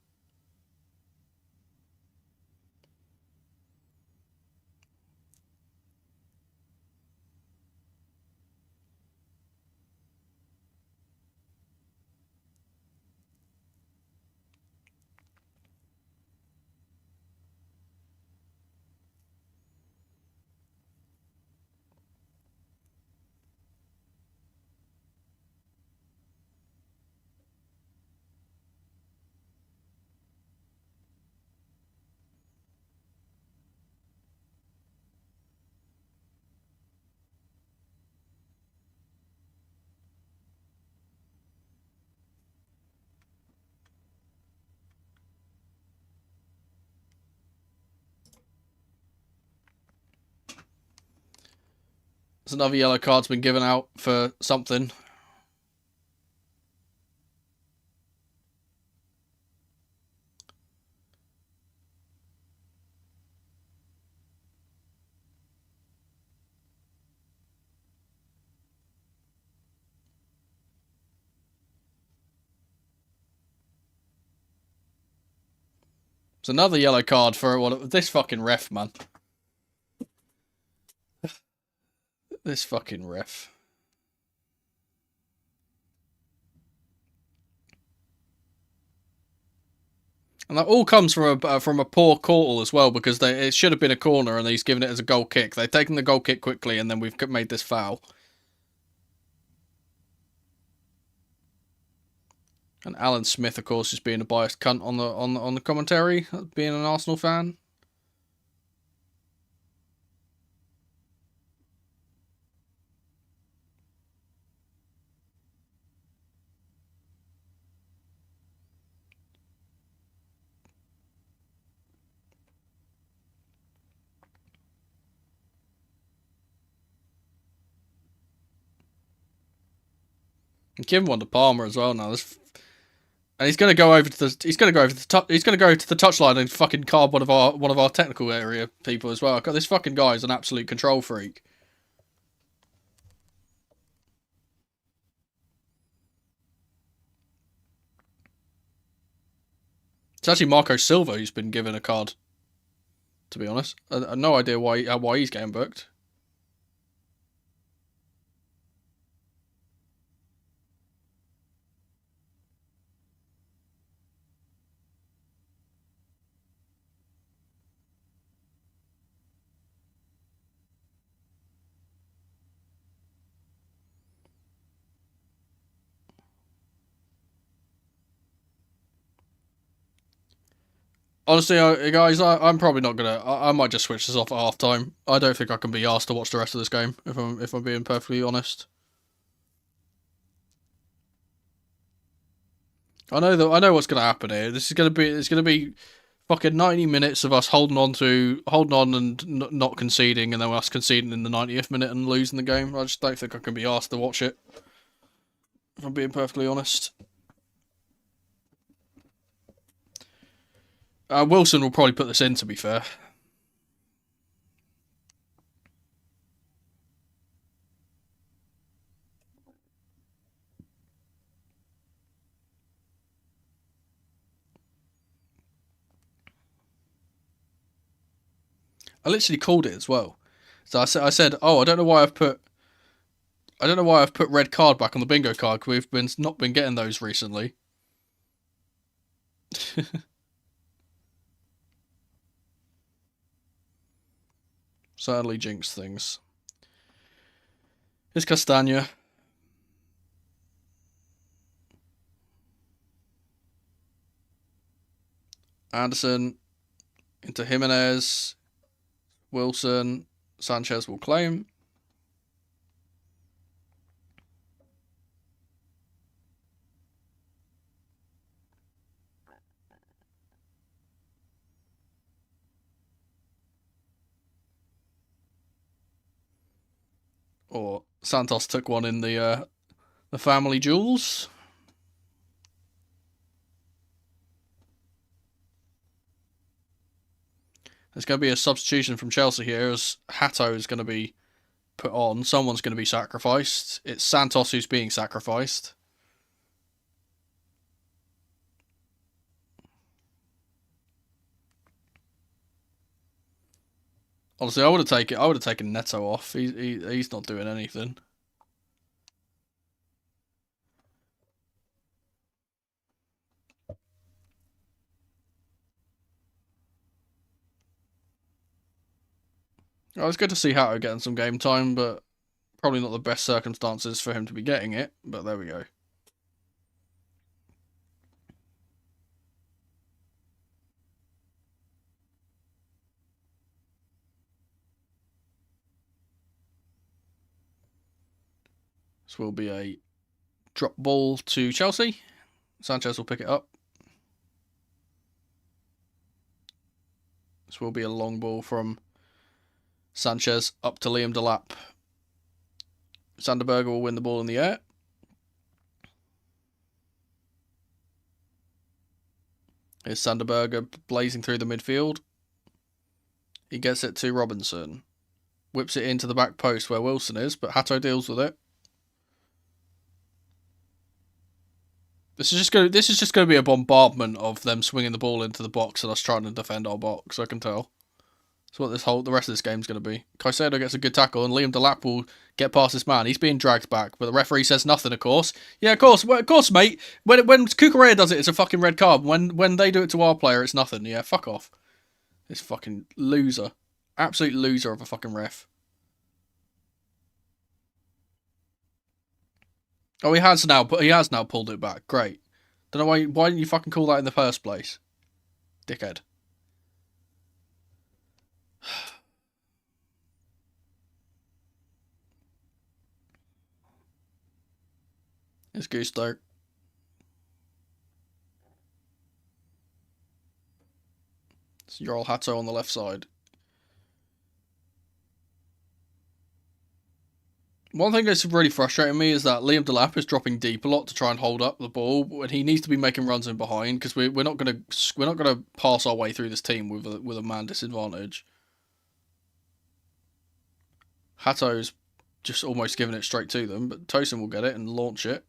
S1: There's another yellow card's been given out for something. It's another yellow card for this fucking ref, man. This fucking ref. And that all comes from a poor call as well, because it should have been a corner and he's given it as a goal kick. They've taken the goal kick quickly and then we've made this foul. And Alan Smith, of course, is being a biased cunt on the commentary, being an Arsenal fan. And give one to Palmer as well now. And he's going to go over to the touchline and fucking card one of our technical area people as well. This fucking guy is an absolute control freak. It's actually Marco Silva who's been given a card, to be honest. I have no idea why he's getting booked. Honestly, guys, I'm probably not gonna. I might just switch this off at half time. I don't think I can be asked to watch the rest of this game if I'm being perfectly honest. I know what's gonna happen here. It's gonna be fucking 90 minutes of us holding on and not conceding, and then us conceding in the 90th minute and losing the game. I just don't think I can be asked to watch it, if I'm being perfectly honest. Wilson will probably put this in, to be fair. I literally called it as well. So I said, oh, I don't know why I've put I don't know why I've put red card back on the bingo card, because we've not been getting those recently. Sadly jinx things. Here's Castagna. Anderson into Jimenez. Wilson. Sanchez will claim. Or Santos took one in the family jewels. There's going to be a substitution from Chelsea here, as Hato is going to be put on. Someone's going to be sacrificed. It's Santos who's being sacrificed. Honestly, I would have taken Neto off. He's not doing anything. Oh, it's good to see Hato getting some game time, but probably not the best circumstances for him to be getting it. But there we go. This will be a drop ball to Chelsea. Sanchez will pick it up. This will be a long ball from Sanchez up to Liam Delap. Sanderberger will win the ball in the air. Here's Sanderberger blazing through the midfield. He gets it to Robinson. Whips it into the back post where Wilson is, but Hato deals with it. This is just going to be a bombardment of them swinging the ball into the box and us trying to defend our box, I can tell. That's what the rest of this game's going to be. Caicedo gets a good tackle and Liam Delap will get past this man. He's being dragged back, but the referee says nothing, of course. Yeah, of course, mate. When Cucurella does it, it's a fucking red card. When they do it to our player, it's nothing. Yeah, fuck off. This fucking loser. Absolute loser of a fucking ref. Oh, he has now pulled it back. Great. Don't know why didn't you fucking call that in the first place? Dickhead. It's Gusto. It's Yoel Hato on the left side. One thing that's really frustrating me is that Liam Delap is dropping deep a lot to try and hold up the ball, when he needs to be making runs in behind, because we're not gonna pass our way through this team with a man disadvantage. Hato's just almost giving it straight to them, but Tosin will get it and launch it.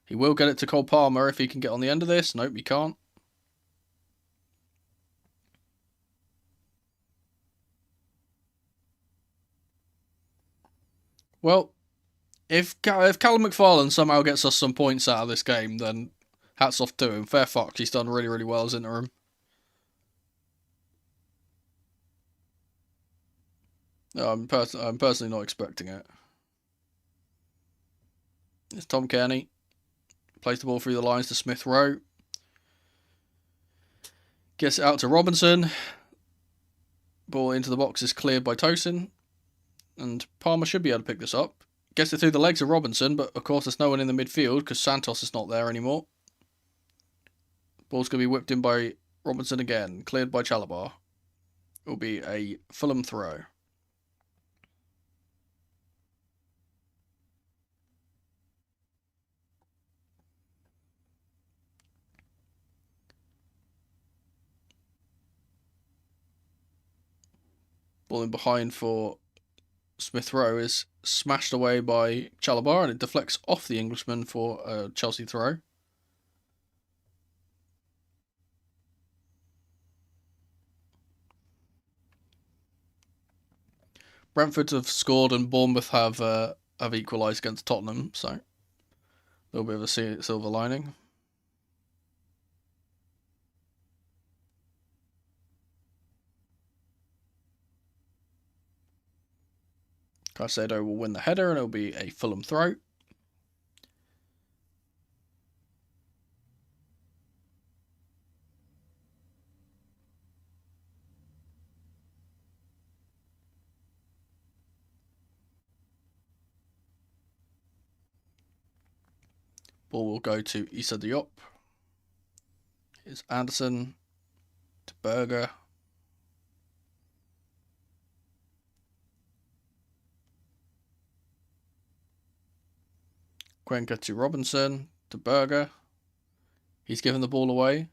S1: He will get it to Cole Palmer if he can get on the end of this. Nope, he can't. Well, if Callum McFarlane somehow gets us some points out of this game, then hats off to him. Fair fuck, he's done really, really well as interim. No, I'm personally not expecting it. It's Tom Kearney. Plays the ball through the lines to Smith Rowe. Gets it out to Robinson. Ball into the box is cleared by Tosin. And Palmer should be able to pick this up. Gets it through the legs of Robinson, but of course there's no one in the midfield because Santos is not there anymore. Ball's going to be whipped in by Robinson again. Cleared by Chalabar. It will be a Fulham throw. Ball in behind for Smith Rowe is smashed away by Chalabar and it deflects off the Englishman for a Chelsea throw. Brentford have scored and Bournemouth have have equalised against Tottenham, so a little bit of a silver lining. Caicedo will win the header and it'll be a Fulham throw. Ball will go to Issa Diop. Here's Anderson to Berger. Cuenca to Robinson to Berger. He's given the ball away.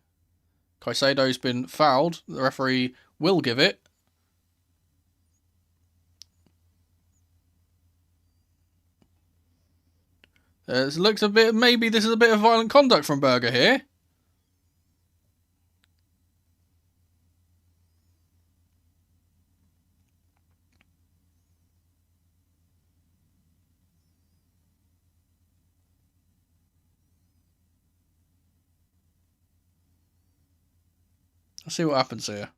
S1: Caicedo's been fouled. The referee will give it. It looks a bit, maybe this is a bit of violent conduct from Berger here. Let's see what happens here.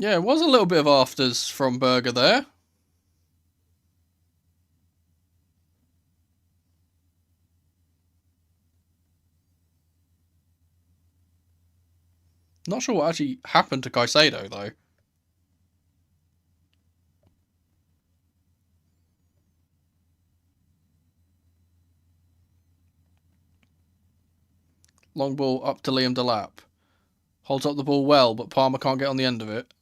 S1: Yeah, it was a little bit of afters from Berger there. Not sure what actually happened to Caicedo, though. Long ball up to Liam Delap. Holds up the ball well, but Palmer can't get on the end of it.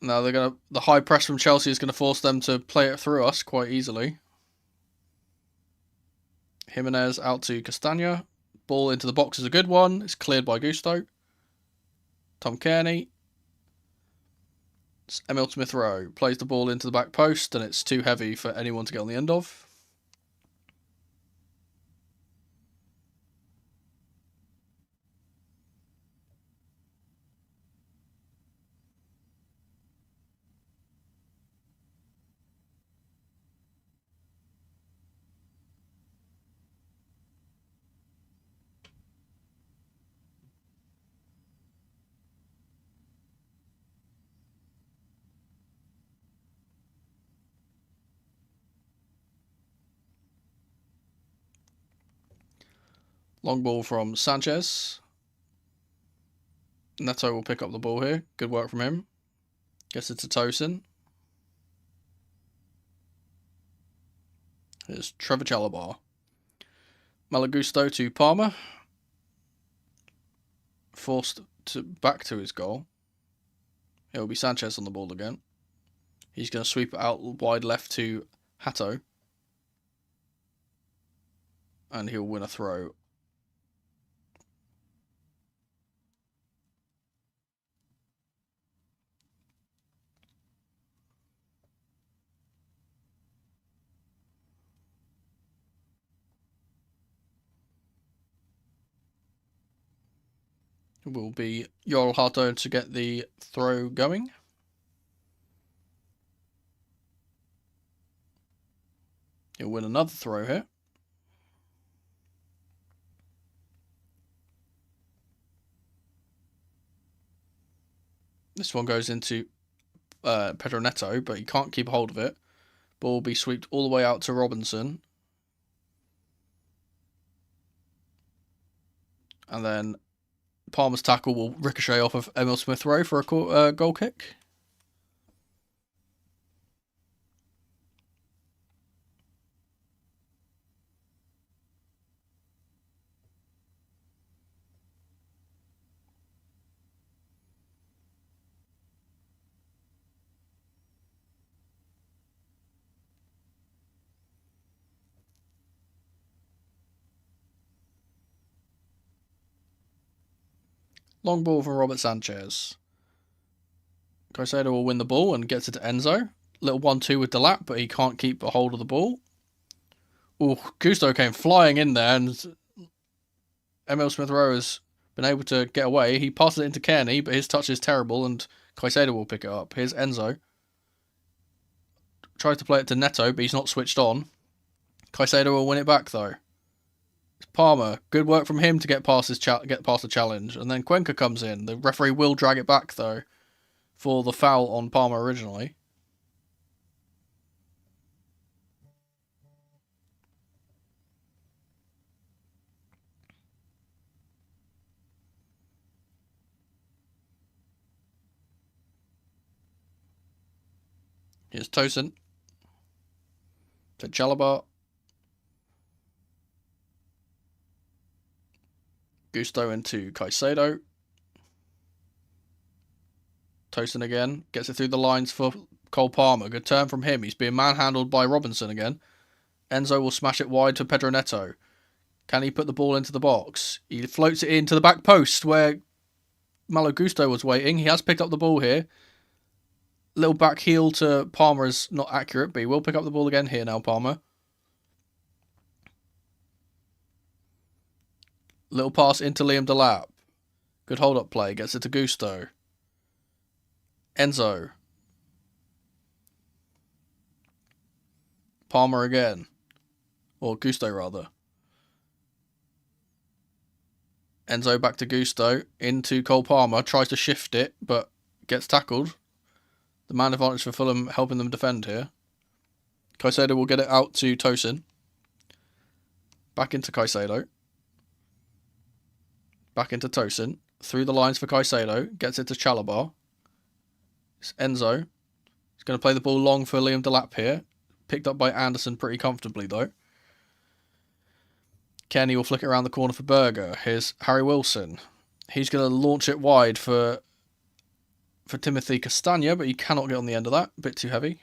S1: Now the high press from Chelsea is gonna force them to play it through us quite easily. Jimenez out to Castagna. Ball into the box is a good one. It's cleared by Gusto. Tom Kearney. It's Emil Smith-Rowe. Plays the ball into the back post, and it's too heavy for anyone to get on the end of. Long ball from Sanchez. Neto will pick up the ball here. Good work from him. Gets it to Tosin. Here's Trevor Chalobah. Malagusto to Palmer. Forced back to his goal. It will be Sanchez on the ball again. He's going to sweep it out wide left to Hato. And he'll win a throw. It will be Yoel Hato to get the throw going. He'll win another throw here. This one goes into Pedro Neto, but he can't keep a hold of it. Ball will be swept all the way out to Robinson. And then Palmer's tackle will ricochet off of Emil Smith-Rowe for a goal kick. Long ball from Robert Sanchez. Caicedo will win the ball and gets it to Enzo. Little 1-2 with Delap, but he can't keep a hold of the ball. Oh, Gusto came flying in there, and Emil Smith-Rowe has been able to get away. He passes it into Kearney, but his touch is terrible, and Caicedo will pick it up. Here's Enzo. Tries to play it to Neto, but he's not switched on. Caicedo will win it back, though. It's Palmer. Good work from him to get past the challenge. And then Cuenca comes in. The referee will drag it back, though, for the foul on Palmer originally. Here's Tosin. To Chalobah. Gusto into Caicedo. Tosin again. Gets it through the lines for Cole Palmer. Good turn from him. He's being manhandled by Robinson again. Enzo will smash it wide to Pedro Neto. Can he put the ball into the box? He floats it into the back post where Malo Gusto was waiting. He has picked up the ball here. Little back heel to Palmer is not accurate, but he will pick up the ball again here now, Palmer. Little pass into Liam Delap. Good hold-up play. Gets it to Gusto. Enzo. Palmer again. Or Gusto, rather. Enzo back to Gusto. Into Cole Palmer. Tries to shift it, but gets tackled. The man advantage for Fulham helping them defend here. Caicedo will get it out to Tosin. Back into Caicedo. Back into Tosin. Through the lines for Caicedo. Gets it to Chalobah. It's Enzo. He's going to play the ball long for Liam Delap here. Picked up by Anderson pretty comfortably, though. Kenny will flick it around the corner for Berger. Here's Harry Wilson. He's going to launch it wide for Timothy Castagna, but he cannot get on the end of that. A bit too heavy.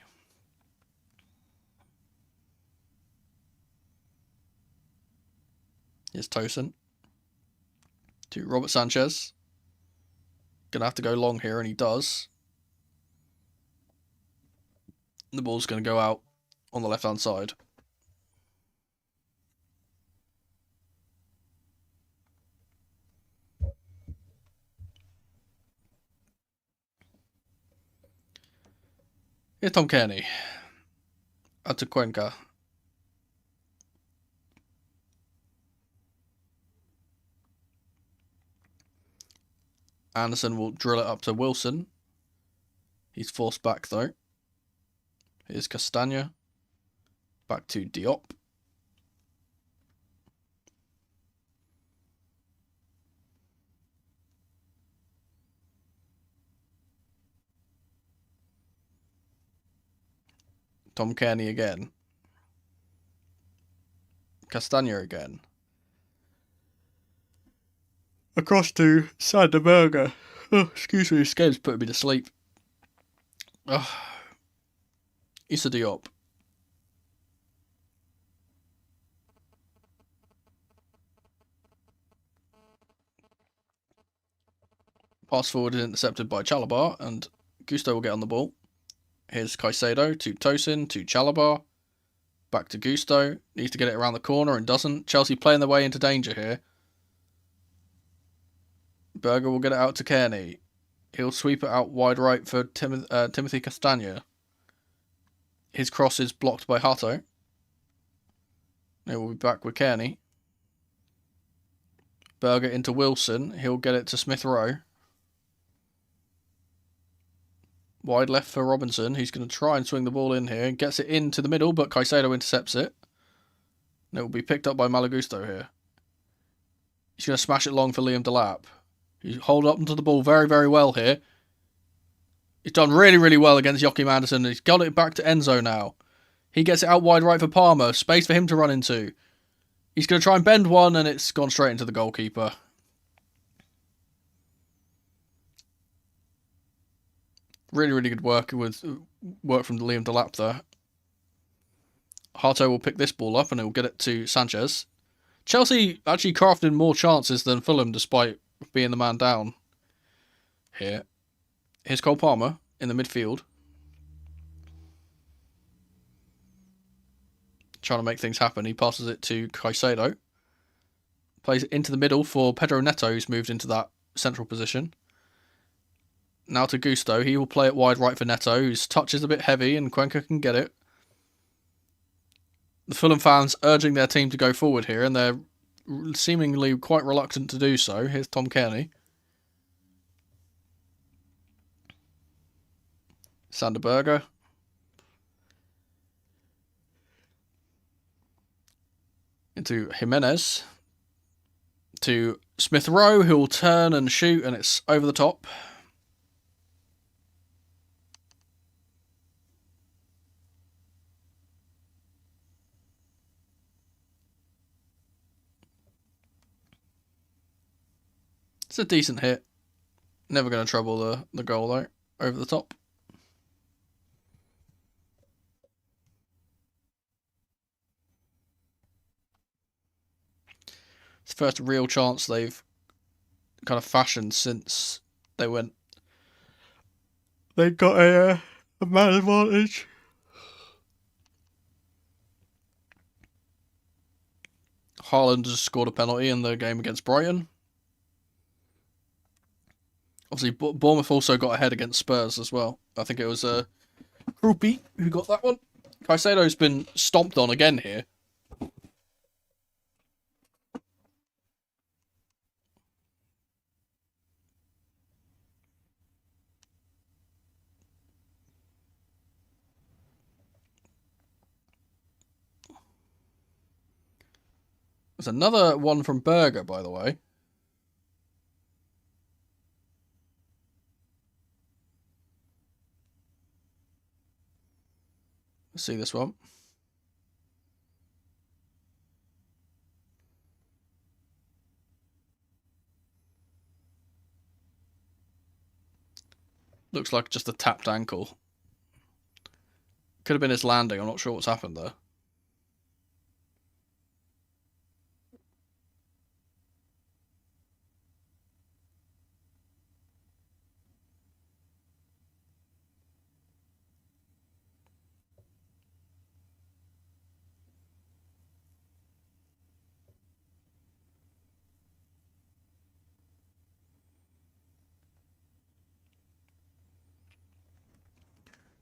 S1: Here's Tosin. To Robert Sanchez. Gonna have to go long here, and he does. The ball's going to go out on the left-hand side. Here's Tom Kearney. Out to Cuenca. Anderson will drill it up to Wilson. He's forced back, though. Here's Castagna. Back to Diop. Tom Kearney again. Castagna again. Across to Sander Berger. Oh, excuse me, this game's putting me to sleep. Oh. Issa Diop. Pass forward is intercepted by Chalobah, and Gusto will get on the ball. Here's Caicedo to Tosin to Chalobah. Back to Gusto. Needs to get it around the corner and doesn't. Chelsea playing their way into danger here. Berger will get it out to Kearney. He'll sweep it out wide right for Timothy Castagna. His cross is blocked by Hato. He will be back with Kearney. Berger into Wilson. He'll get it to Smith Rowe. Wide left for Robinson. He's going to try and swing the ball in here. Gets it into the middle, but Caicedo intercepts it. And it will be picked up by Malo Gusto here. He's going to smash it long for Liam Delap. He's hold up onto the ball very, very well here. He's done really, really well against Joachim Anderson. He's got it back to Enzo now. He gets it out wide right for Palmer. Space for him to run into. He's going to try and bend one, and it's gone straight into the goalkeeper. Really, really good work from Liam Delap there. Hato will pick this ball up and he'll get it to Sanchez. Chelsea actually crafted more chances than Fulham despite being the man down here. Here's Cole Palmer in the midfield. Trying to make things happen. He passes it to Caicedo. Plays it into the middle for Pedro Neto, who's moved into that central position. Now to Gusto. He will play it wide right for Neto, whose touch is a bit heavy and Cuenca can get it. The Fulham fans urging their team to go forward here, and they're seemingly quite reluctant to do so. Here's Tom Kearney. Sander Berger. Into Jimenez. To Smith Rowe, who will turn and shoot, and it's over the top. It's a decent hit. Never going to trouble the goal, though. Over the top. It's the first real chance they've kind of fashioned since they got a man advantage. Haaland has scored a penalty in the game against Brighton. Obviously, Bournemouth also got ahead against Spurs as well. I think it was Krupi who got that one. Caicedo's been stomped on again here. There's another one from Berger, by the way. Let's see this one. Looks like just a tapped ankle. Could have been his landing. I'm not sure what's happened there.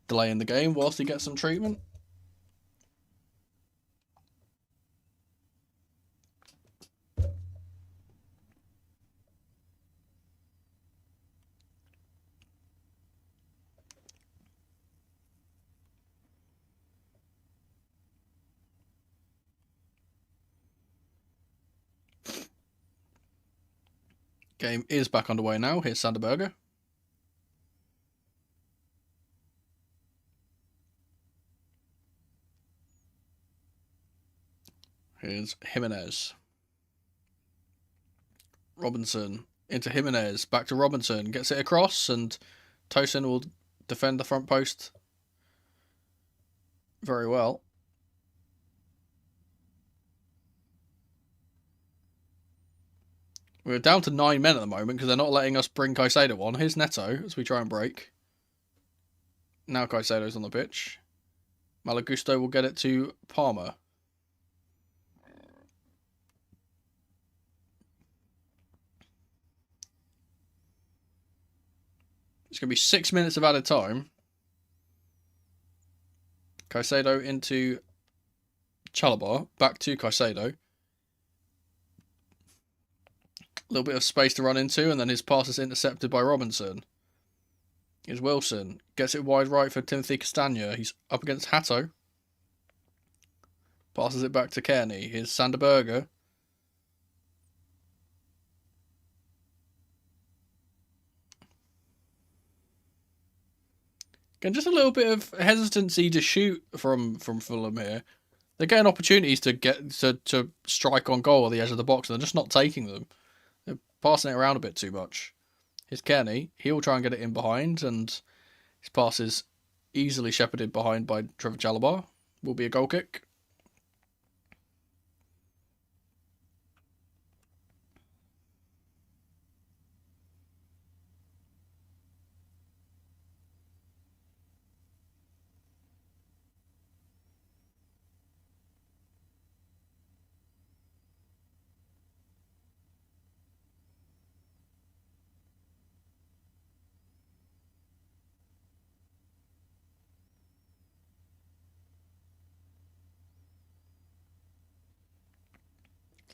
S1: Delaying the game whilst he gets some treatment. Game is back underway now. Here's Sander Berger. Here's Jimenez. Robinson into Jimenez. Back to Robinson. Gets it across, and Tosin will defend the front post very well. We're down to 9 men at the moment because they're not letting us bring Caicedo on. Here's Neto as we try and break. Now Caicedo's on the pitch. Malagusto will get it to Palmer. It's going to be 6 minutes of added time. Caicedo into Chalobah. Back to Caicedo. A little bit of space to run into, and then his pass is intercepted by Robinson. Here's Wilson. Gets it wide right for Timothy Castagna. He's up against Hatto. Passes it back to Kearney. Here's Sander Berger. Again, just a little bit of hesitancy to shoot from Fulham here. They're getting opportunities to get to strike on goal at the edge of the box, and they're just not taking them. They're passing it around a bit too much. Here's Kearney. He'll try and get it in behind, and his pass is easily shepherded behind by Trevor Chalobah. Will be a goal kick.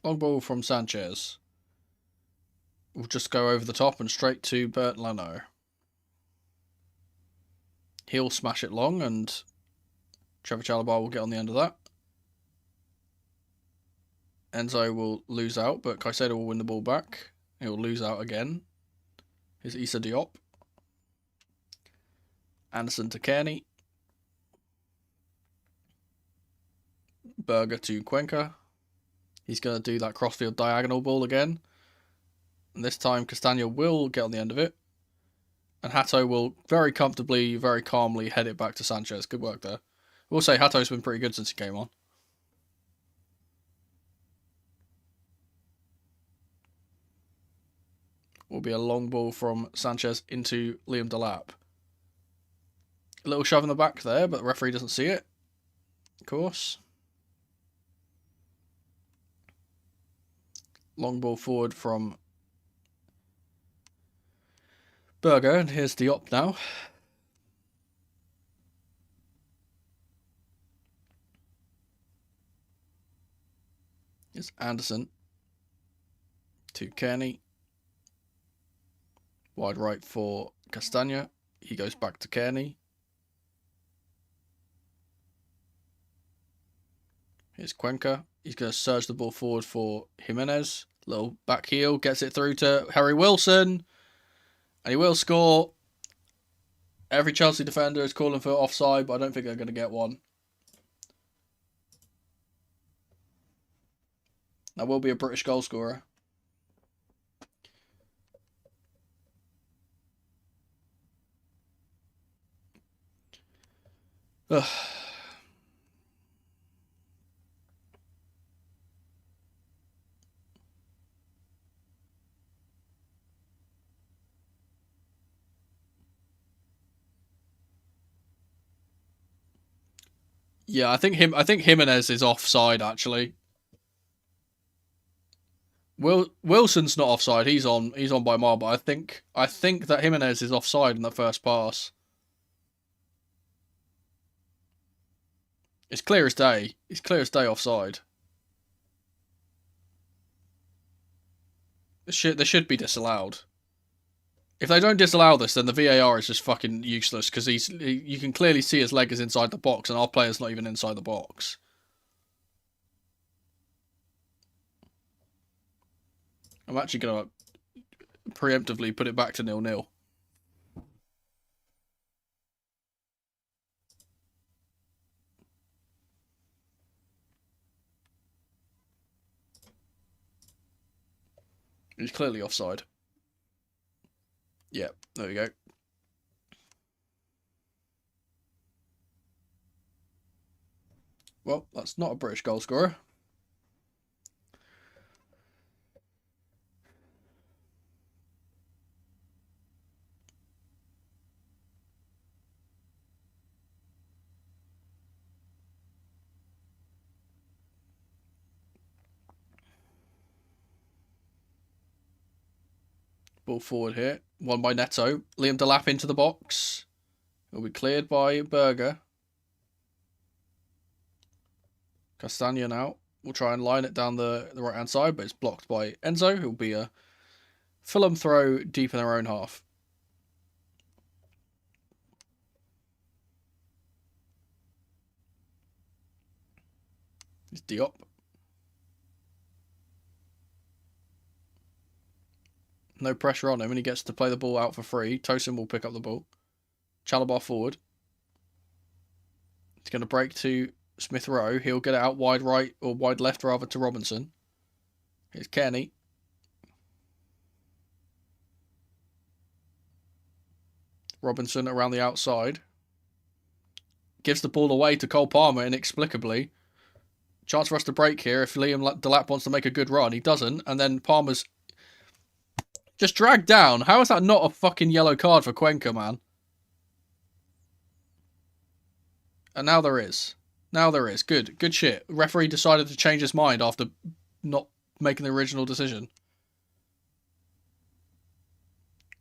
S1: Long ball from Sanchez. We'll just go over the top and straight to Bert Leno. He'll smash it long and Trevor Chalobah will get on the end of that. Enzo will lose out, but Caicedo will win the ball back. He'll lose out again. Here's Issa Diop. Anderson to Kearney. Berger to Cuenca. He's going to do that crossfield diagonal ball again. And this time Castagna will get on the end of it. And Hato will very comfortably, very calmly head it back to Sanchez. Good work there. We'll say Hato's been pretty good since he came on. Will be a long ball from Sanchez into Liam Delap. A little shove in the back there, but the referee doesn't see it. Of course. Long ball forward from Berger, and here's Diop now. Here's Anderson to Kearney. Wide right for Castagna. He goes back to Kearney. Here's Cuenca. He's going to surge the ball forward for Jimenez. Little back heel. Gets it through to Harry Wilson. And he will score. Every Chelsea defender is calling for offside, but I don't think they're going to get one. That will be a British goal scorer. Ugh. Yeah, I think Jimenez is offside actually. Wilson's not offside. He's on by a mile, but I think that Jimenez is offside in the first pass. It's clear as day. It's clear as day offside. This should be disallowed. If they don't disallow this, then the VAR is just fucking useless because you can clearly see his leg is inside the box and our player's not even inside the box. I'm actually going to preemptively put it back to 0-0. He's clearly offside. Yeah, there we go. Well, that's not a British goal scorer. Ball forward here. Won by Neto. Liam Delap into the box. It'll be cleared by Berger. Castagna now. We'll try and line it down the right-hand side, but it's blocked by Enzo, who'll be a Fulham throw deep in their own half. It's Diop. No pressure on him, and he gets to play the ball out for free. Tosin will pick up the ball. Chalobah forward. He's going to break to Smith Rowe. He'll get it out wide right, or wide left rather, to Robinson. Here's Kearney. Robinson around the outside. Gives the ball away to Cole Palmer inexplicably. Chance for us to break here if Liam Delap wants to make a good run. He doesn't, and then Palmer's just dragged down. How is that not a fucking yellow card for Cuenca, man? And now there is. Now there is. Good. Good shit. Referee decided to change his mind after not making the original decision.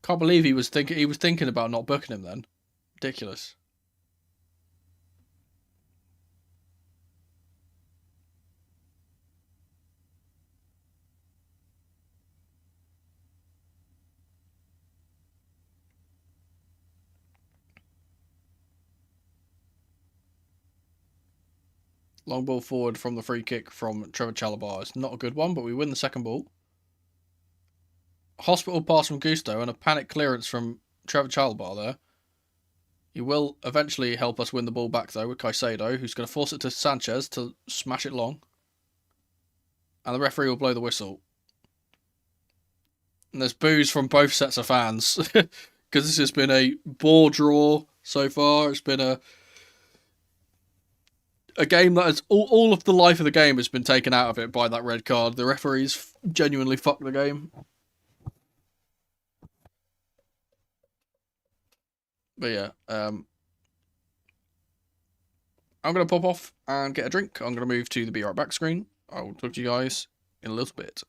S1: Can't believe he was thinking about not booking him then. Ridiculous. Long ball forward from the free kick from Trevor Chalobah. It's not a good one, but we win the second ball. Hospital pass from Gusto and a panic clearance from Trevor Chalobah there. He will eventually help us win the ball back, though, with Caicedo, who's going to force it to Sanchez to smash it long. And the referee will blow the whistle. And there's boos from both sets of fans. Because this has been a bore draw so far. It's been a game that has... All of the life of the game has been taken out of it by that red card. The referees genuinely fucked the game. But yeah, I'm going to pop off and get a drink. I'm going to move to the Be Right Back screen. I will talk to you guys in a little bit.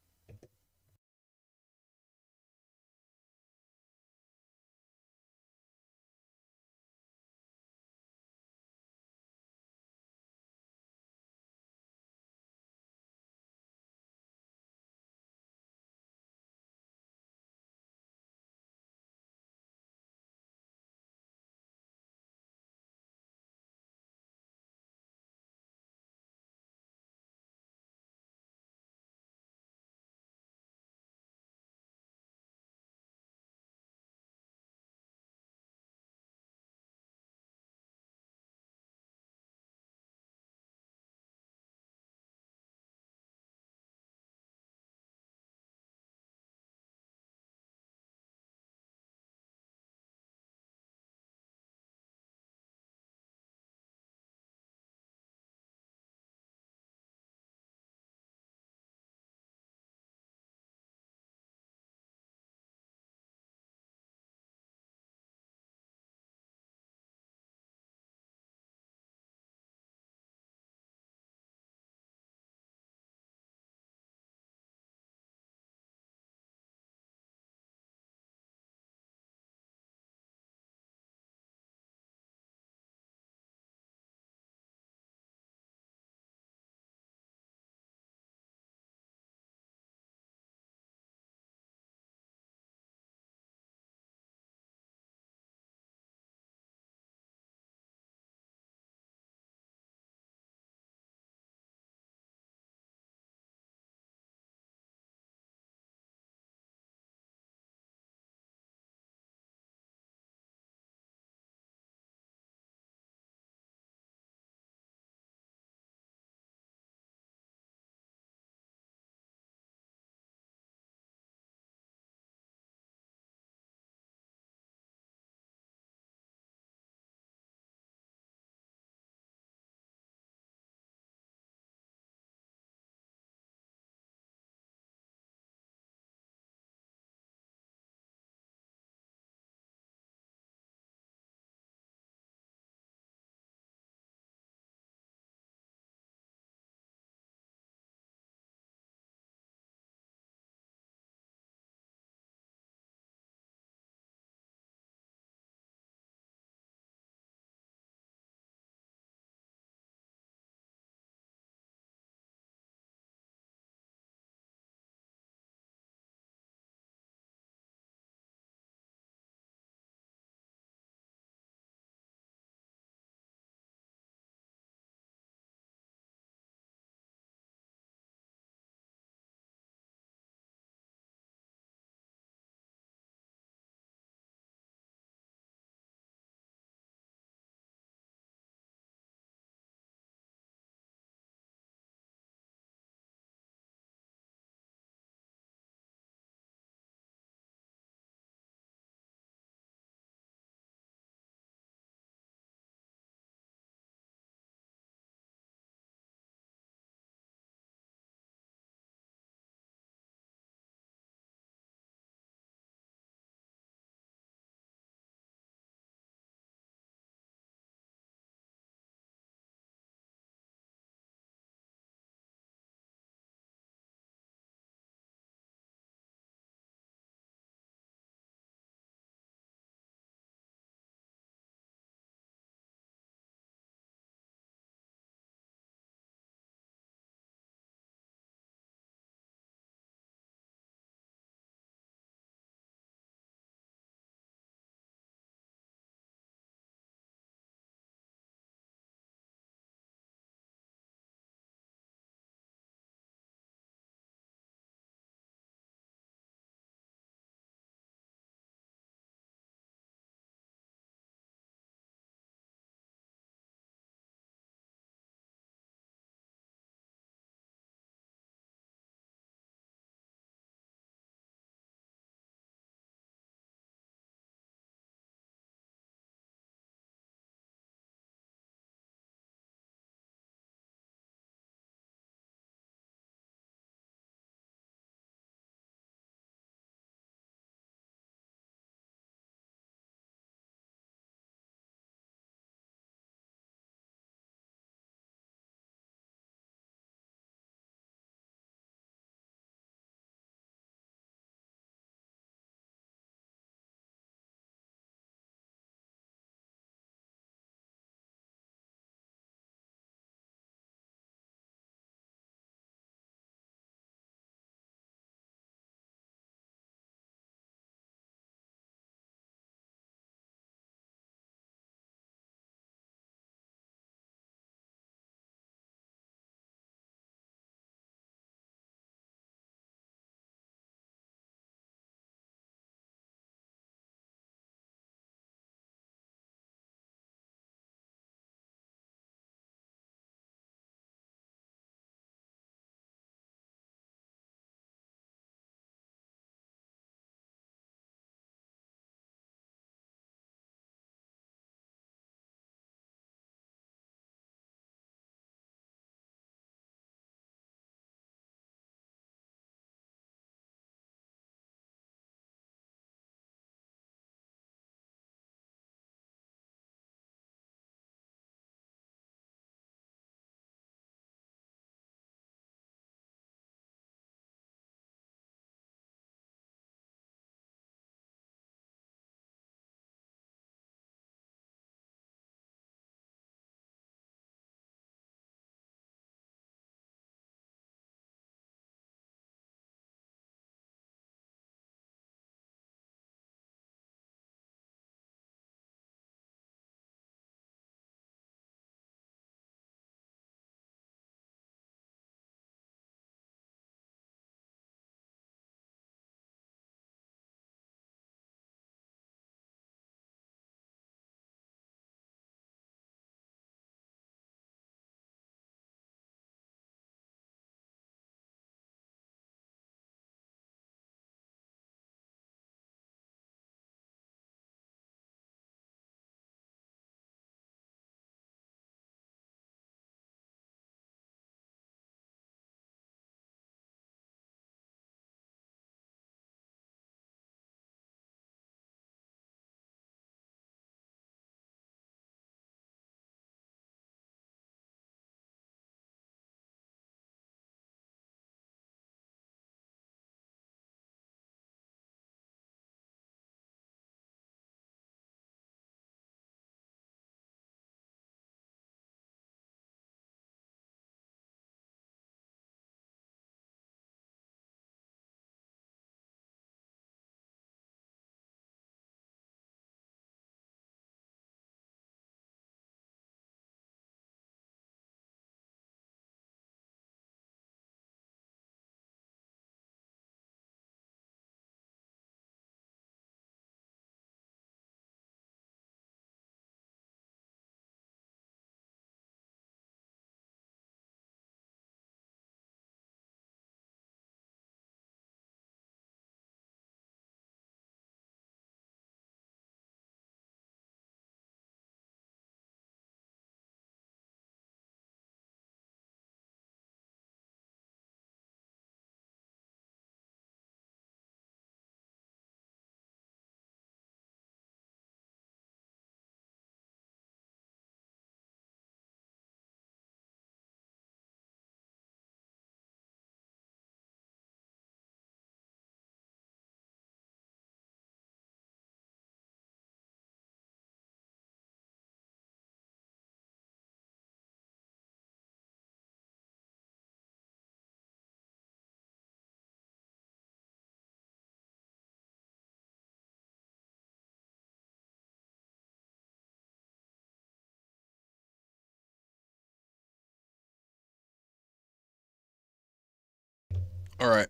S1: Alright,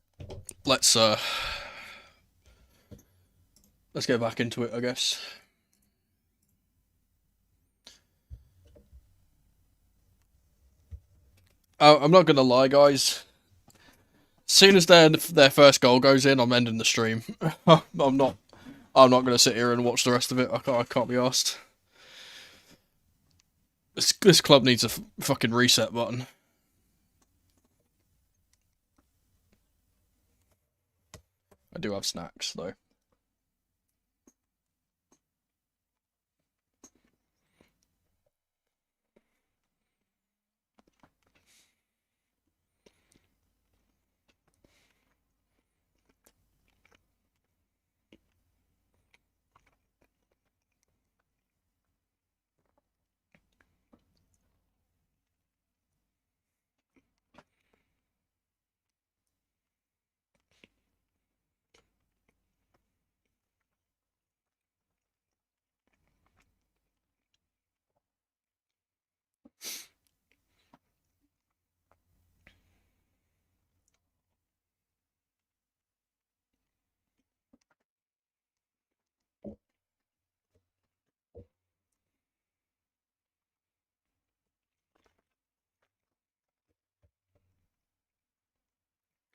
S1: let's get back into it, I guess. I'm not gonna lie, guys. As soon as their first goal goes in, I'm ending the stream. I'm not gonna sit here and watch the rest of it. I can't be asked. This club needs a fucking reset button. I do have snacks though.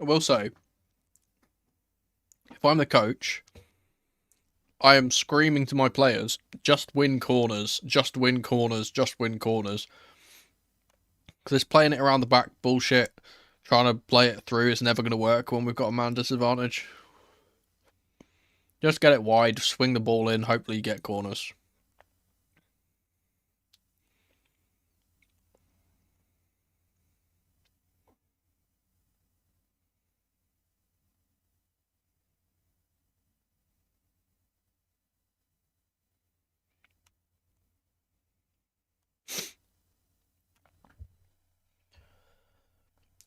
S1: I will say, if I'm the coach, I am screaming to my players, just win corners, just win corners, just win corners. Because this playing it around the back bullshit, trying to play it through is never going to work when we've got a man disadvantage. Just get it wide, swing the ball in, hopefully you get corners.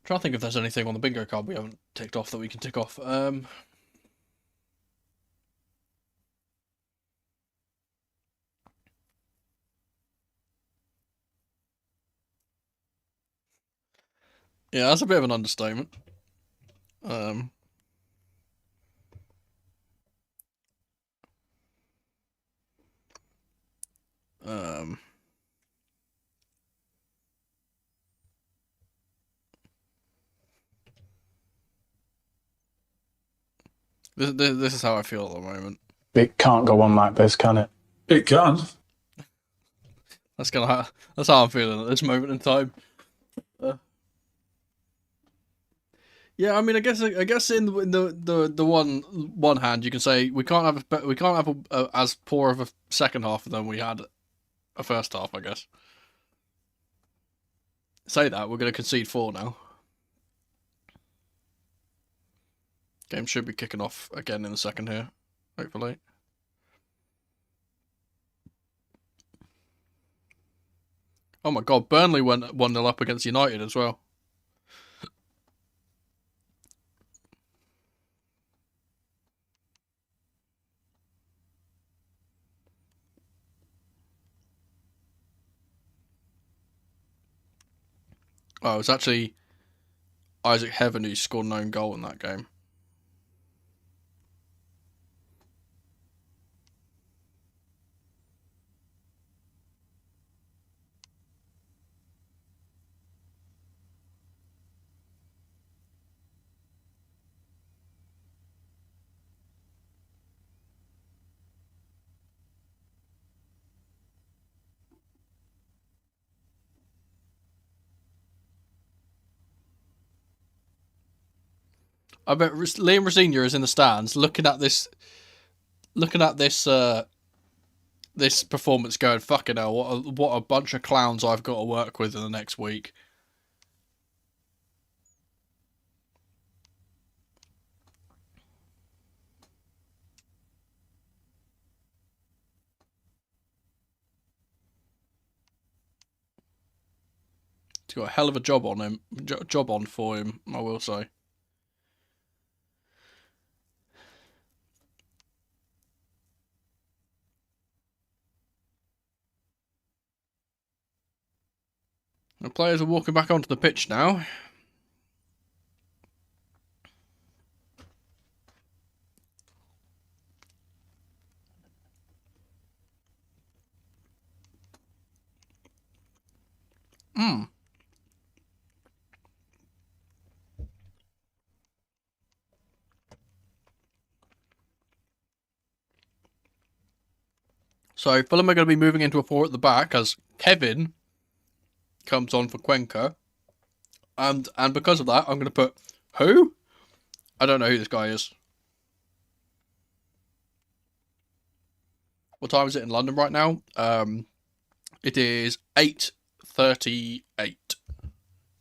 S1: Trying to think if there's anything on the bingo card we haven't ticked off that we can tick off. Yeah, that's a bit of an understatement. This is how I feel at the moment.
S3: It can't go on like this, can it?
S4: It can.
S1: That's how I'm feeling at this moment in time. Yeah, I mean, I guess in the one hand, you can say we can't have as poor of a second half than we had a first half. I guess. Say that we're going to concede 4 now. Game should be kicking off again in the second here, hopefully. Oh my god, Burnley went 1-0 up against United as well. Oh, it was actually Isaac Heaven who scored an own goal in that game. I bet Liam Rosenior is in the stands looking at this this performance going, fucking hell, what a bunch of clowns I've got to work with in the next week. He's got a hell of a job on for him, I will say. The players are walking back onto the pitch now. Mmm. So Fulham are going to be moving into a 4 at the back as Kevin comes on for Cuenca. And because of that, I'm going to put... Who? I don't know who this guy is. What time is it in London right now? It is 8:38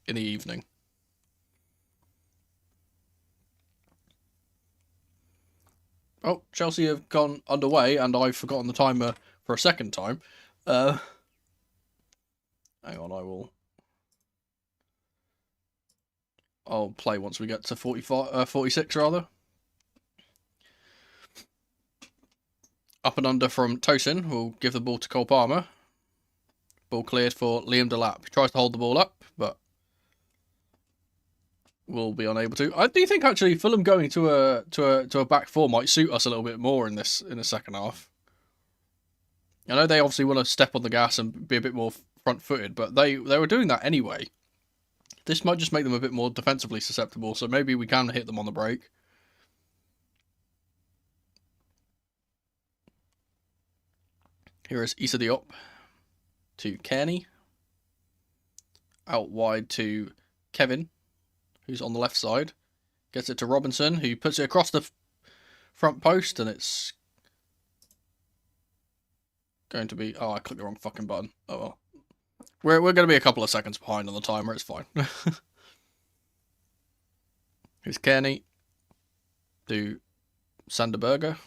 S1: in the evening. Oh, Chelsea have gone underway, and I've forgotten the timer for a second time. Hang on, I'll play once we get to 46 rather. Up and under from Tosin. We'll give the ball to Cole Palmer. Ball cleared for Liam Delap. He tries to hold the ball up, but will be unable to. I do think actually Fulham going to a back four might suit us a little bit more in the second half. I know they obviously want to step on the gas and be a bit more front-footed, but they were doing that anyway. This might just make them a bit more defensively susceptible, so maybe we can hit them on the break. Here is Issa Diop to Kearney. Out wide to Kevin, who's on the left side. Gets it to Robinson, who puts it across the front post, and it's going to be... Oh, I clicked the wrong fucking button. Oh well. We're going to be a couple of seconds behind on the timer, it's fine. Here's Kearney to Sanderberger.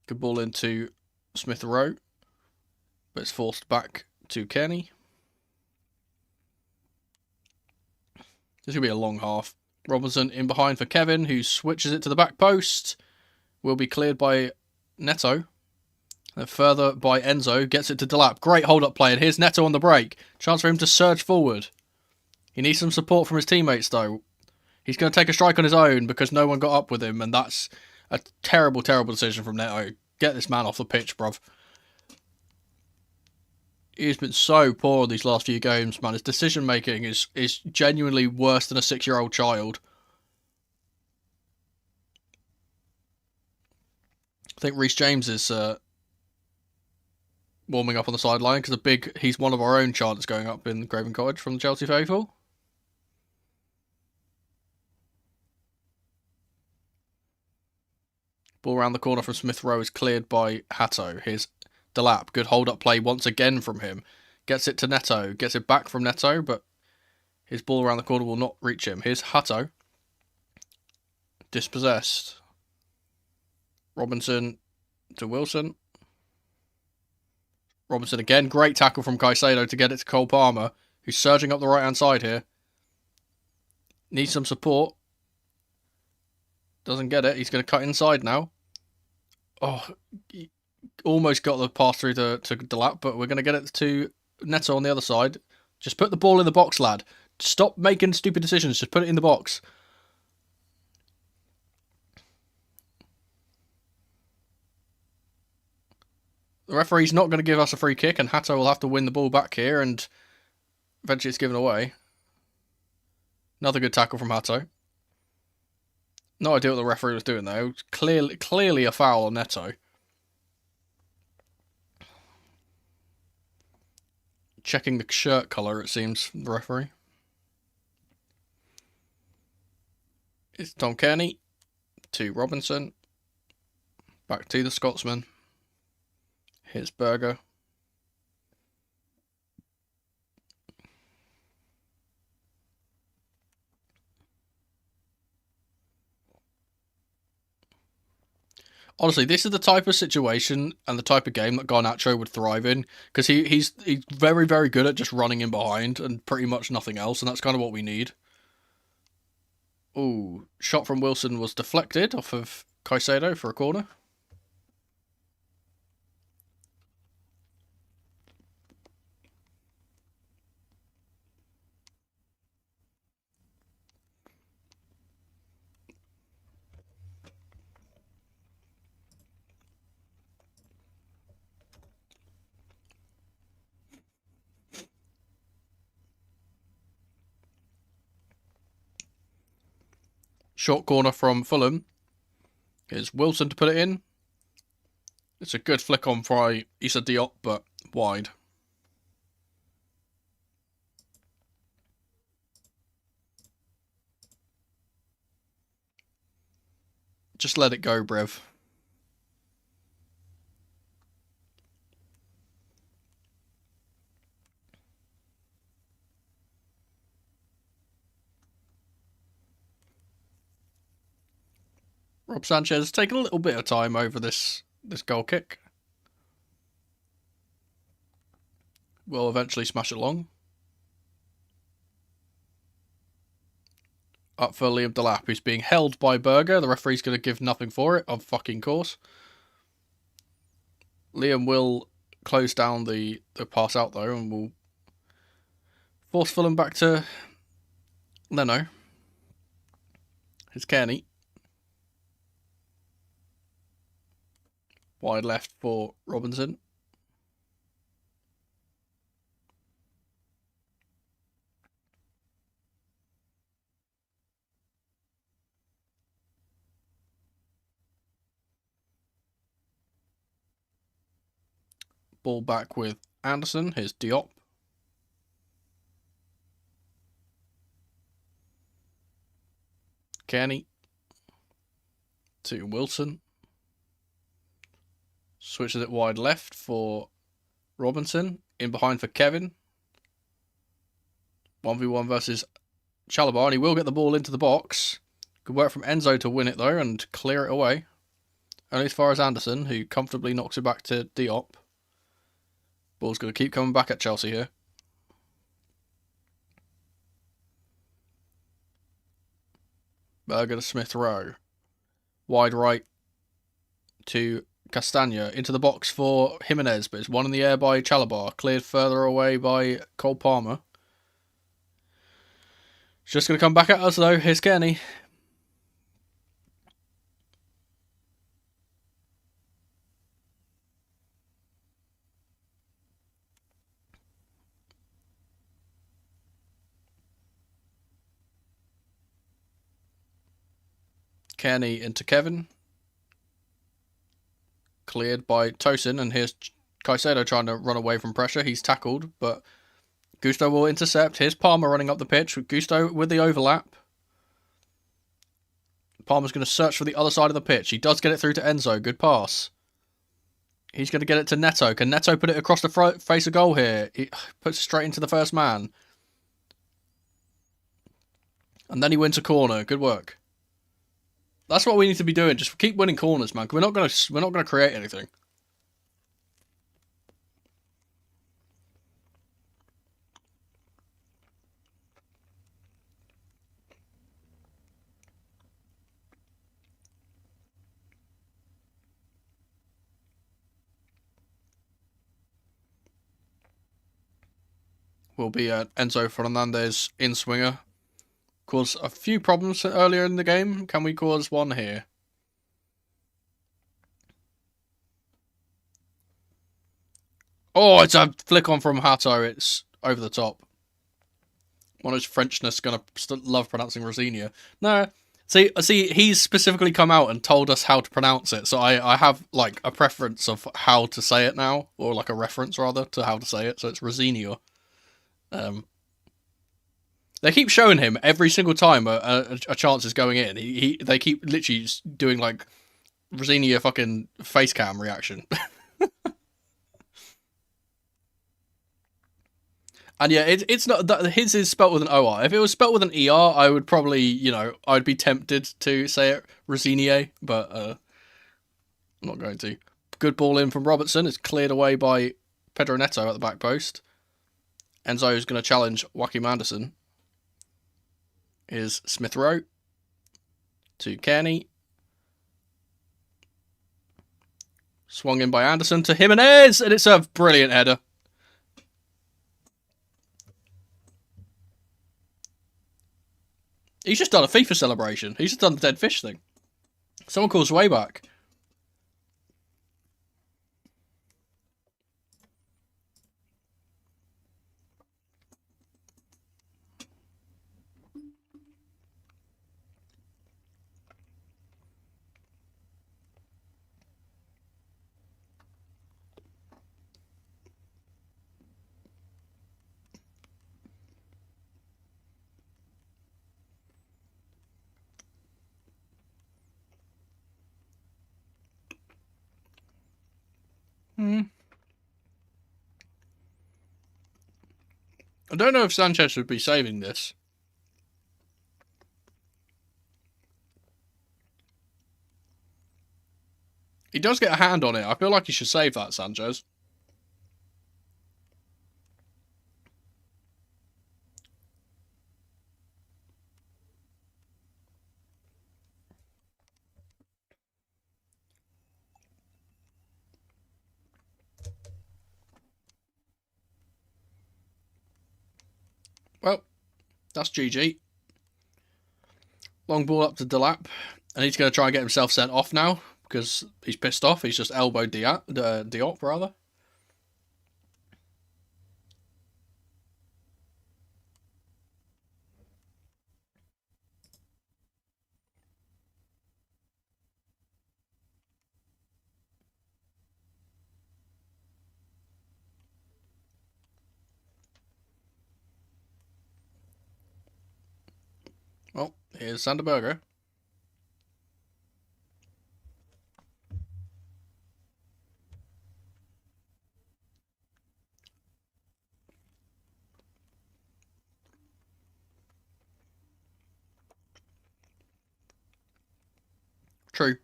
S1: Good ball into Smith Rowe, but it's forced back to Kearney. This will be a long half. Robinson in behind for Kevin, who switches it to the back post. Will be cleared by Neto. And further by Enzo. Gets it to Delap. Great hold-up play. And here's Neto on the break. Chance for him to surge forward. He needs some support from his teammates, though. He's going to take a strike on his own because no one got up with him. And that's a terrible, terrible decision from Neto. Get this man off the pitch, bruv. He's been so poor these last few games, man. His decision-making is genuinely worse than a 6-year-old child. I think Reece James is warming up on the sideline because he's one of our own chants going up in Craven Cottage from the Chelsea faithful. Ball around the corner from Smith Rowe is cleared by Hatto. Here's Delap. Good hold-up play once again from him. Gets it to Neto. Gets it back from Neto, but his ball around the corner will not reach him. Here's Hatto. Dispossessed. Robinson to Wilson. Robinson again. Great tackle from Caicedo to get it to Cole Palmer, who's surging up the right-hand side here. Needs some support. Doesn't get it. He's going to cut inside now. Oh, he almost got the pass through to Delap, but we're going to get it to Neto on the other side. Just put the ball in the box, lad. Stop making stupid decisions. Just put it in the box. The referee's not going to give us a free kick, and Hatto will have to win the ball back here, and eventually it's given away. Another good tackle from Hatto. No idea what the referee was doing though. Clearly a foul on Neto. Checking the shirt colour, it seems, from the referee. It's Tom Kearney to Robinson. Back to the Scotsman. Here's Berger. Honestly, this is the type of situation and the type of game that Garnacho would thrive in, because he's very, very good at just running in behind and pretty much nothing else, and that's kind of what we need. Ooh, shot from Wilson was deflected off of Caicedo for a corner. Short corner from Fulham. Here's Wilson to put it in. It's a good flick on for Issa Diop, but wide. Just let it go, Brev. Rob Sanchez taking a little bit of time over this goal kick. Will eventually smash it long. Up for Liam Delap, who's being held by Berger. The referee's going to give nothing for it, of fucking course. Liam will close down the pass out, though, and will force Fulham back to Leno. Here's Kearney. Wide left for Robinson. Ball back with Anderson. Here's Diop. Kearney. To Wilson. Switches it wide left for Robinson. In behind for Kevin. 1v1 versus Chalobah, and he will get the ball into the box. Good work from Enzo to win it, though, and clear it away. Only as far as Anderson, who comfortably knocks it back to Diop. Ball's going to keep coming back at Chelsea here. Berger to Smith Rowe. Wide right to Castagna. Into the box for Jimenez, but it's one in the air by Chalobah. Cleared further away by Cole Palmer. It's just going to come back at us, though. Here's Kearney. Kearney into Kevin. Cleared by Tosin, and here's Caicedo trying to run away from pressure. He's tackled, but Gusto will intercept. Here's Palmer running up the pitch with Gusto with the overlap. Palmer's going to search for the other side of the pitch. He does get it through to Enzo. Good pass. He's going to get it to Neto. Can Neto put it across the face of goal here? He puts it straight into the first man. And then he wins a corner. Good work. That's what we need to be doing. Just keep winning corners, man. We're not going to create anything. Will be Enzo Fernandez in swinger. Caused a few problems earlier in the game. Can we cause one here? Oh, it's a flick on from Hato. It's over the top. One of his Frenchness gonna love pronouncing Rosinia. No, see, he's specifically come out and told us how to pronounce it. So I have like a preference of how to say it now, or like a reference rather to how to say it. So it's Rosinia. They keep showing him every single time a chance is going in. They keep literally just doing like Rosinia fucking face cam reaction. And yeah, it's not that his is spelt with an OR. If it was spelt with an ER, I would probably, I'd be tempted to say it Rosinia, but I'm not going to. Good ball in from Robertson. It's cleared away by Pedro Neto at the back post. Enzo is going to challenge Joachim Anderson. Is Smith Rowe to Kearney. Swung in by Anderson to Jimenez, and it's a brilliant header. He's just done a FIFA celebration. He's just done the dead fish thing. Someone calls way back. I don't know if Sanchez should be saving this. He does get a hand on it. I feel like he should save that, Sanchez. Well, that's GG. Long ball up to Delap. And he's going to try and get himself sent off now because he's pissed off. He's just elbowed Diop, rather. Well, here's Sander Berger. True.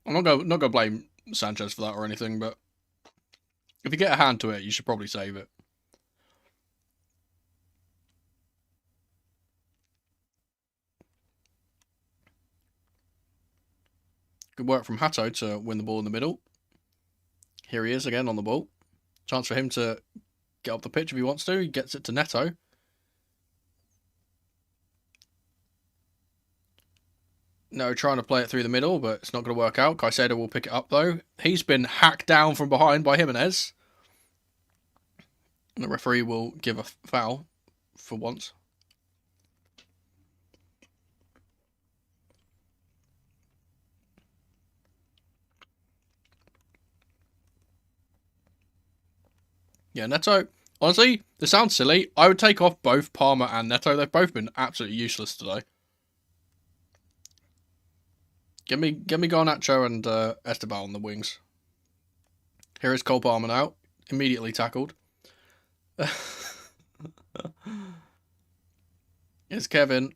S1: I'm not gonna blame Sanchez for that or anything, but if you get a hand to it, you should probably save it. Good work from Hato to win the ball in the middle. Here he is again on the ball. Chance for him to get up the pitch if he wants to. He gets it to Neto. No, trying to play it through the middle, but it's not going to work out. Caicedo will pick it up, though. He's been hacked down from behind by Jimenez. And the referee will give a foul for once. Yeah, Neto. Honestly, this sounds silly. I would take off both Palmer and Neto. They've both been absolutely useless today. Give me Garnacho and Esteban on the wings. Here is Cole Palmer now. Immediately tackled. Here's Kevin.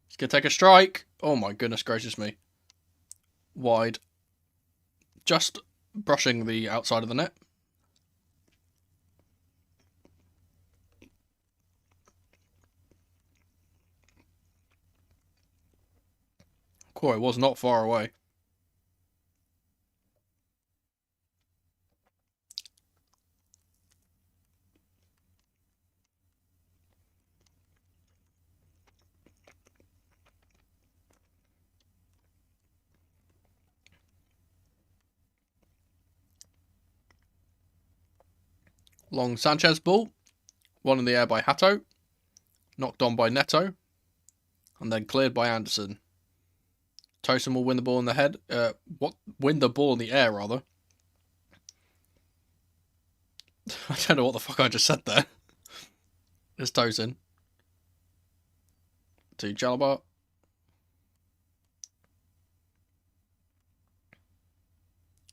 S1: He's going to take a strike. Oh my goodness gracious me. Wide. Just brushing the outside of the net. Cool, it was not far away. Long Sanchez ball. One in the air by Hato. Knocked on by Neto. And then cleared by Anderson. Tosin will win the ball in the head. Win the ball in the air, rather. I don't know what the fuck I just said there. There's Tosin. To Jalabert.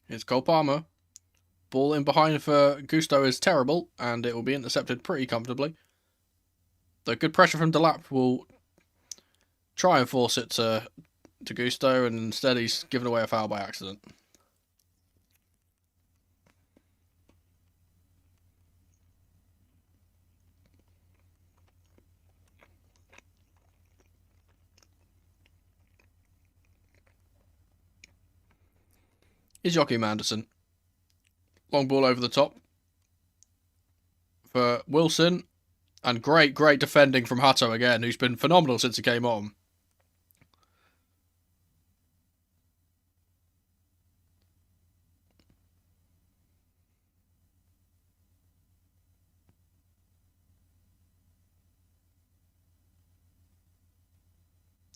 S1: Here's Cole Palmer. Ball in behind for Gusto is terrible, and it will be intercepted pretty comfortably. The good pressure from Delap will try and force it to Gusto, and instead he's given away a foul by accident. Is Joachim Anderson. Long ball over the top for Wilson. And great defending from Hato again, who's been phenomenal since he came on.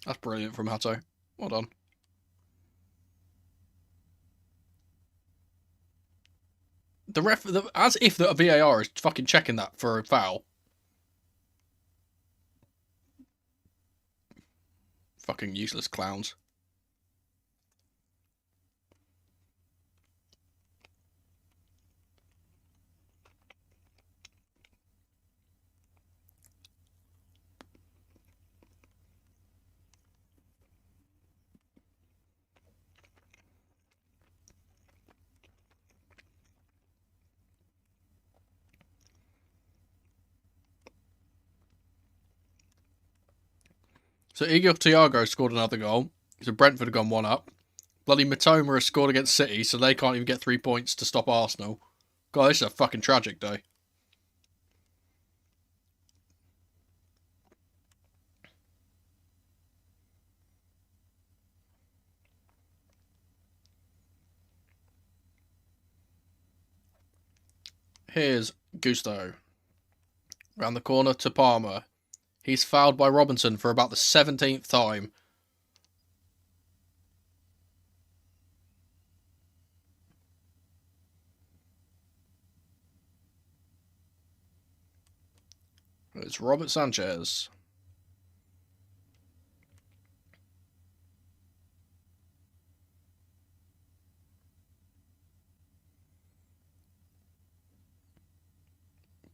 S1: That's brilliant from Hato. Well done. As if the VAR is fucking checking that for a foul. Fucking useless clowns. So Igor Thiago scored another goal. So Brentford have gone 1 up. Bloody Matoma has scored against City, so they can't even get 3 points to stop Arsenal. God, this is a fucking tragic day. Here's Gusto. Round the corner to Palmer. He's fouled by Robinson for about the 17th time. It's Robert Sanchez.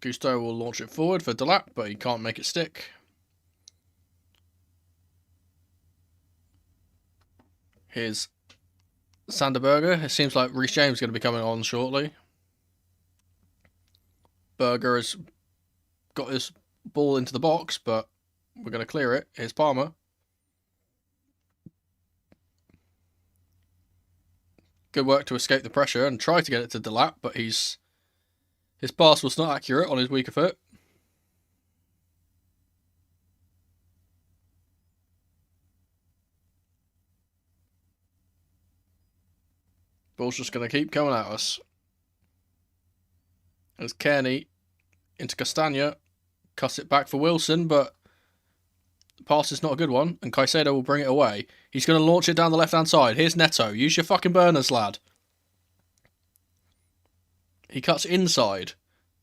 S1: Gusto will launch it forward for Delap, but he can't make it stick. Here's Sanderberger. It seems like Reece James is going to be coming on shortly. Berger has got his ball into the box, but we're going to clear it. Here's Palmer. Good work to escape the pressure and try to get it to Delap, but his pass was not accurate on his weaker foot. Ball's just going to keep coming at us. There's Kearney into Castagna. Cuts it back for Wilson, but the pass is not a good one, and Caicedo will bring it away. He's going to launch it down the left-hand side. Here's Neto. Use your fucking burners, lad. He cuts inside.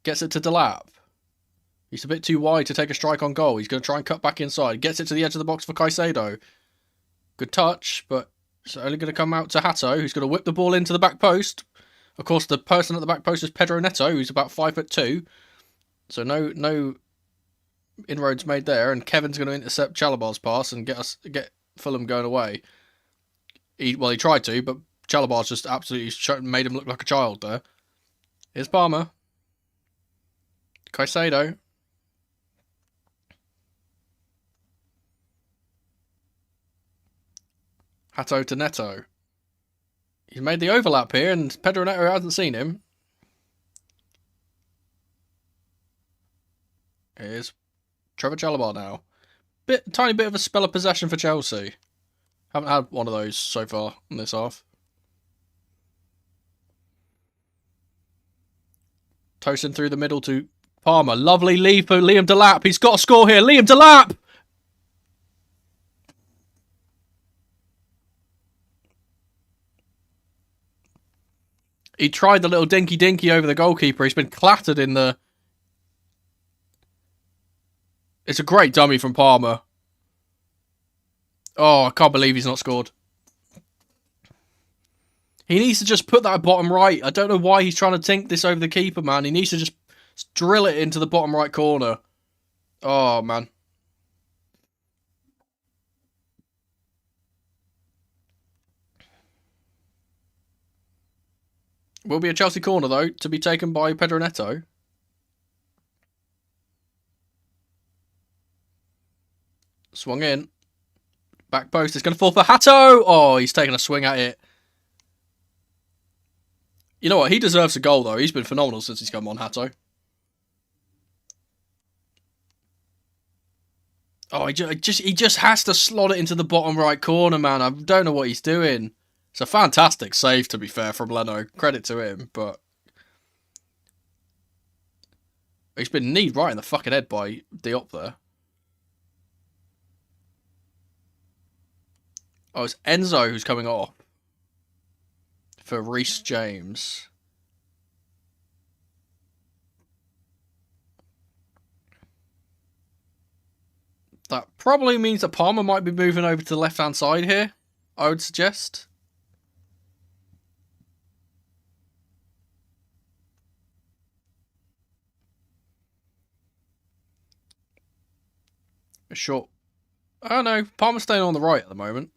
S1: Gets it to Delap. He's a bit too wide to take a strike on goal. He's going to try and cut back inside. Gets it to the edge of the box for Caicedo. Good touch, but it's only going to come out to Hato, who's going to whip the ball into the back post. Of course, the person at the back post is Pedro Neto, who's about 5'2". So no inroads made there, and Kevin's going to intercept Chalabar's pass and get Fulham going away. He tried to, but Chalabar's just absolutely made him look like a child there. Here's Palmer. Caicedo. Hato to Neto. He's made the overlap here, and Pedro Neto hasn't seen him. Here's Trevor Chalabar now. Tiny bit of a spell of possession for Chelsea. Haven't had one of those so far in this half. Tosin through the middle to Palmer. Lovely lead for Liam Delap. He's got a score here. Liam Delap! He tried the little dinky over the goalkeeper. He's been clattered in the... It's a great dummy from Palmer. Oh, I can't believe he's not scored. He needs to just put that bottom right. I don't know why he's trying to tink this over the keeper, man. He needs to just drill it into the bottom right corner. Oh, man. Will be a Chelsea corner, though, to be taken by Pedro Neto. Swung in. Back post. It's going to fall for Hato. Oh, he's taking a swing at it. You know what? He deserves a goal, though. He's been phenomenal since he's come on, Hato. Oh, he just has to slot it into the bottom right corner, man. I don't know what he's doing. It's a fantastic save, to be fair, from Leno. Credit to him, but... He's been kneed right in the fucking head by Diop there. Oh, it's Enzo who's coming off. For Reece James. That probably means that Palmer might be moving over to the left-hand side here, I would suggest. A short... Oh no, Palmer's staying on the right at the moment.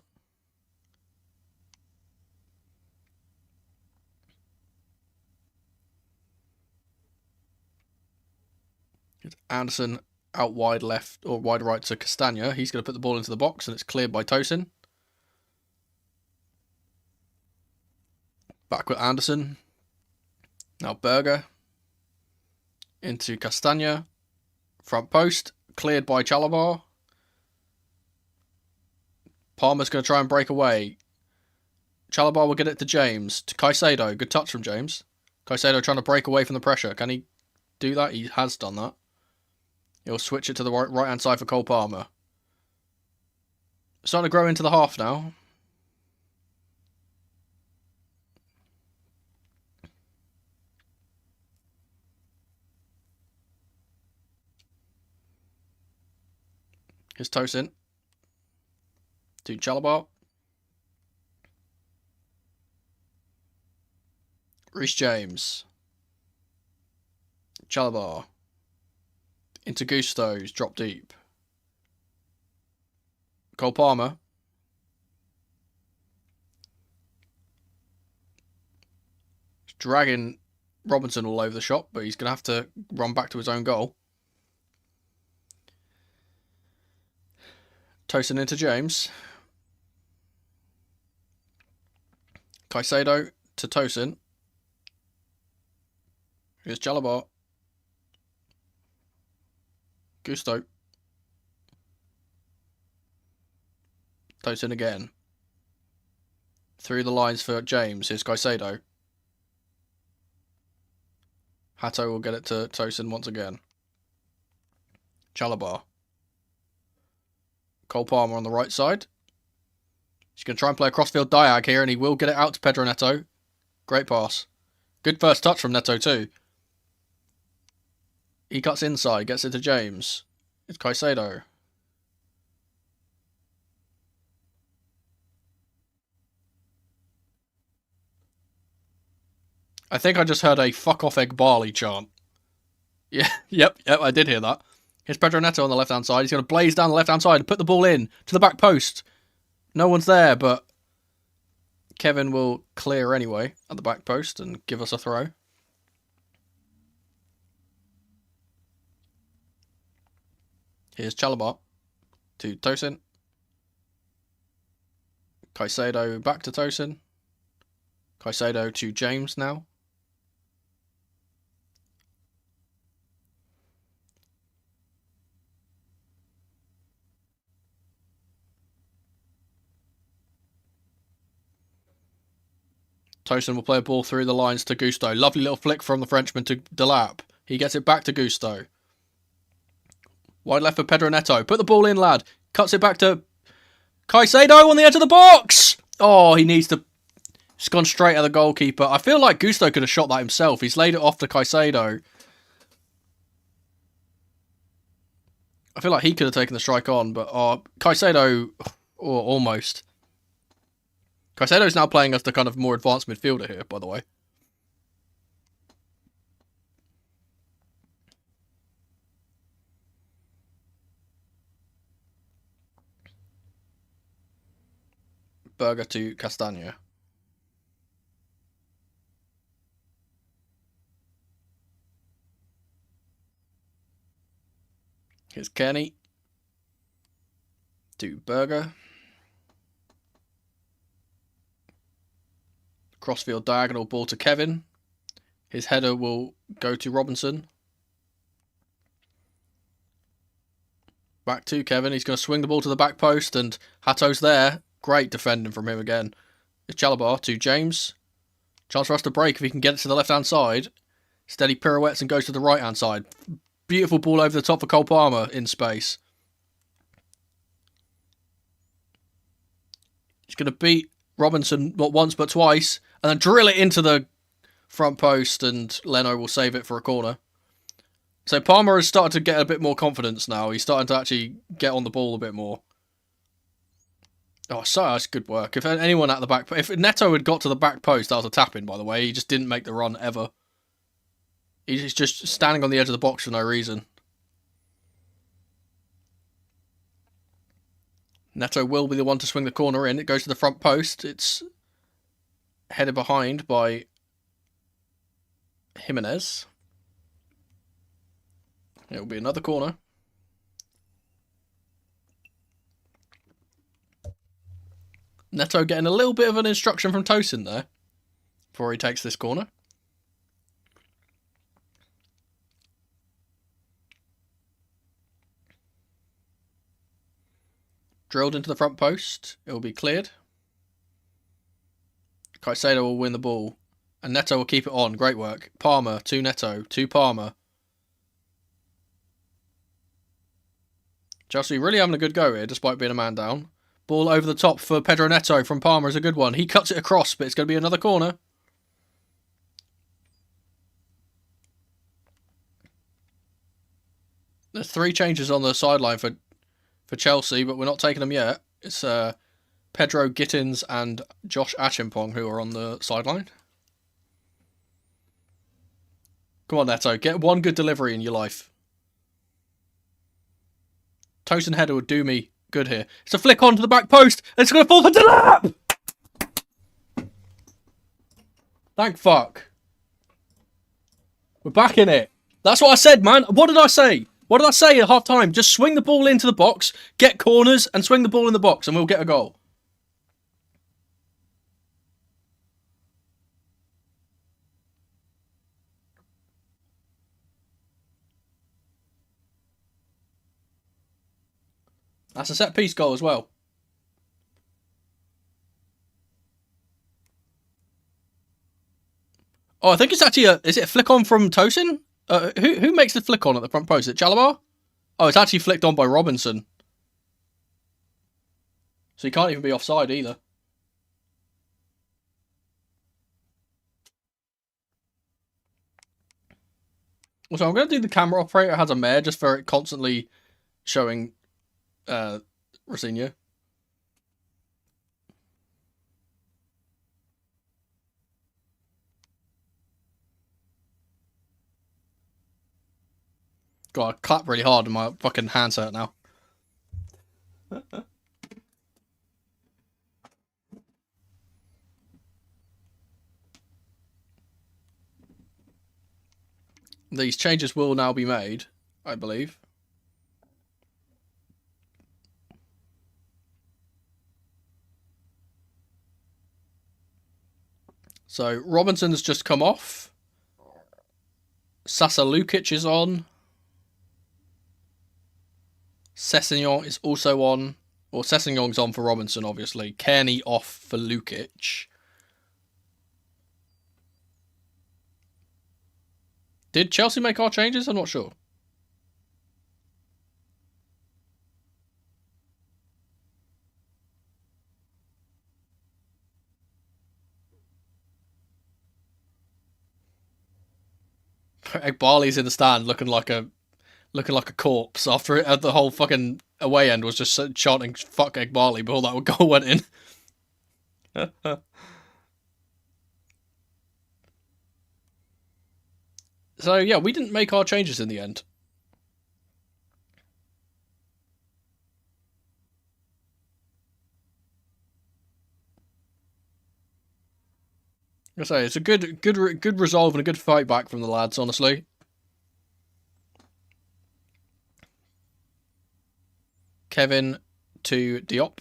S1: It's Anderson out wide left or wide right to Castagna. He's going to put the ball into the box and it's cleared by Tosin. Back with Anderson. Now Berger. Into Castagna. Front post. Cleared by Chalabar. Palmer's going to try and break away. Chalabar will get it to James. To Caicedo. Good touch from James. Caicedo trying to break away from the pressure. Can he do that? He has done that. He'll switch it to the right-hand side for Cole Palmer. Starting to grow into the half now. Here's Tosin. To Chalabar. Reece James. Chalabar. Into Gusto's. Drop deep. Cole Palmer. Dragging Robinson all over the shop, but he's going to have to run back to his own goal. Tosin into James. Caicedo to Tosin. Here's Chalabar. Gusto. Tosin again. Through the lines for James. Here's Caicedo. Hato will get it to Tosin once again. Chalabar. Cole Palmer on the right side. He's going to try and play a crossfield diag here, and he will get it out to Pedro Neto. Great pass. Good first touch from Neto too. He cuts inside, gets it to James. It's Caicedo. I think I just heard a fuck off egg barley chant. Yeah, yep, I did hear that. Here's Pedro Neto on the left-hand side. He's going to blaze down the left-hand side and put the ball in to the back post. No one's there, but Kevin will clear anyway at the back post and give us a throw. Here's Chalabar to Tosin. Caicedo back to Tosin. Caicedo to James now. Tosin will play a ball through the lines to Gusto. Lovely little flick from the Frenchman to Delap. He gets it back to Gusto. Wide left for Pedro Neto. Put the ball in, lad. Cuts it back to Caicedo on the edge of the box. Oh, he needs to... It's gone straight at the goalkeeper. I feel like Gusto could have shot that himself. He's laid it off to Caicedo. I feel like he could have taken the strike on, but Caicedo... Oh, almost. Caicedo's now playing as the kind of more advanced midfielder here, by the way. Berger to Castagna. Here's Kenny to Berger. Crossfield diagonal ball to Kevin. His header will go to Robinson. Back to Kevin. He's going to swing the ball to the back post and Hato's there. Great defending from him again. It's Chalabar to James. Chance for us to break if he can get it to the left-hand side. Steady pirouettes and goes to the right-hand side. Beautiful ball over the top for Cole Palmer in space. He's going to beat Robinson not once but twice and then drill it into the front post and Leno will save it for a corner. So Palmer has started to get a bit more confidence now. He's starting to actually get on the ball a bit more. Oh, so that's good work. If anyone at the back... If Neto had got to the back post, that was a tap-in, by the way. He just didn't make the run, ever. He's just standing on the edge of the box for no reason. Neto will be the one to swing the corner in. It goes to the front post. It's headed behind by Jimenez. It will be another corner. Neto getting a little bit of an instruction from Tosin there before he takes this corner. Drilled into the front post. It will be cleared. Caicedo will win the ball. And Neto will keep it on. Great work. Palmer to Neto to Palmer. Chelsea really having a good go here despite being a man down. Ball over the top for Pedro Neto from Palmer is a good one. He cuts it across, but it's going to be another corner. There's 3 changes on the sideline for Chelsea, but we're not taking them yet. It's Pedro Gittins and Josh Achimpong who are on the sideline. Come on, Neto. Get one good delivery in your life. Tosin header would do me good here. It's a flick on to the back post. And it's going to fall for Delap! Thank fuck. We're back in it. That's what I said, man. What did I say? What did I say at half time? Just swing the ball into the box, get corners, and swing the ball in the box, and we'll get a goal. That's a set-piece goal as well. Oh, I think it's actually is it a flick on from Tosin? Who makes the flick on at the front post? Is it Chalabar? Oh, it's actually flicked on by Robinson. So he can't even be offside either. Also, I'm going to do the camera operator has a mare just for it constantly showing Rosinha. God, I clap really hard and my fucking hands hurt now. These changes will now be made, I believe. So, Robinson's just come off. Sasa Lukic is on. Sessegnon is also on. Well, Sessegnon's on for Robinson, obviously. Kearney off for Lukic. Did Chelsea make our changes? I'm not sure. Barley's in the stand looking like a corpse after the whole fucking away end was just chanting "fuck Egg Barley" before that goal went in. So yeah, we didn't make our changes in the end. I say it's a good resolve and a good fight back from the lads, honestly. Kevin to Diop.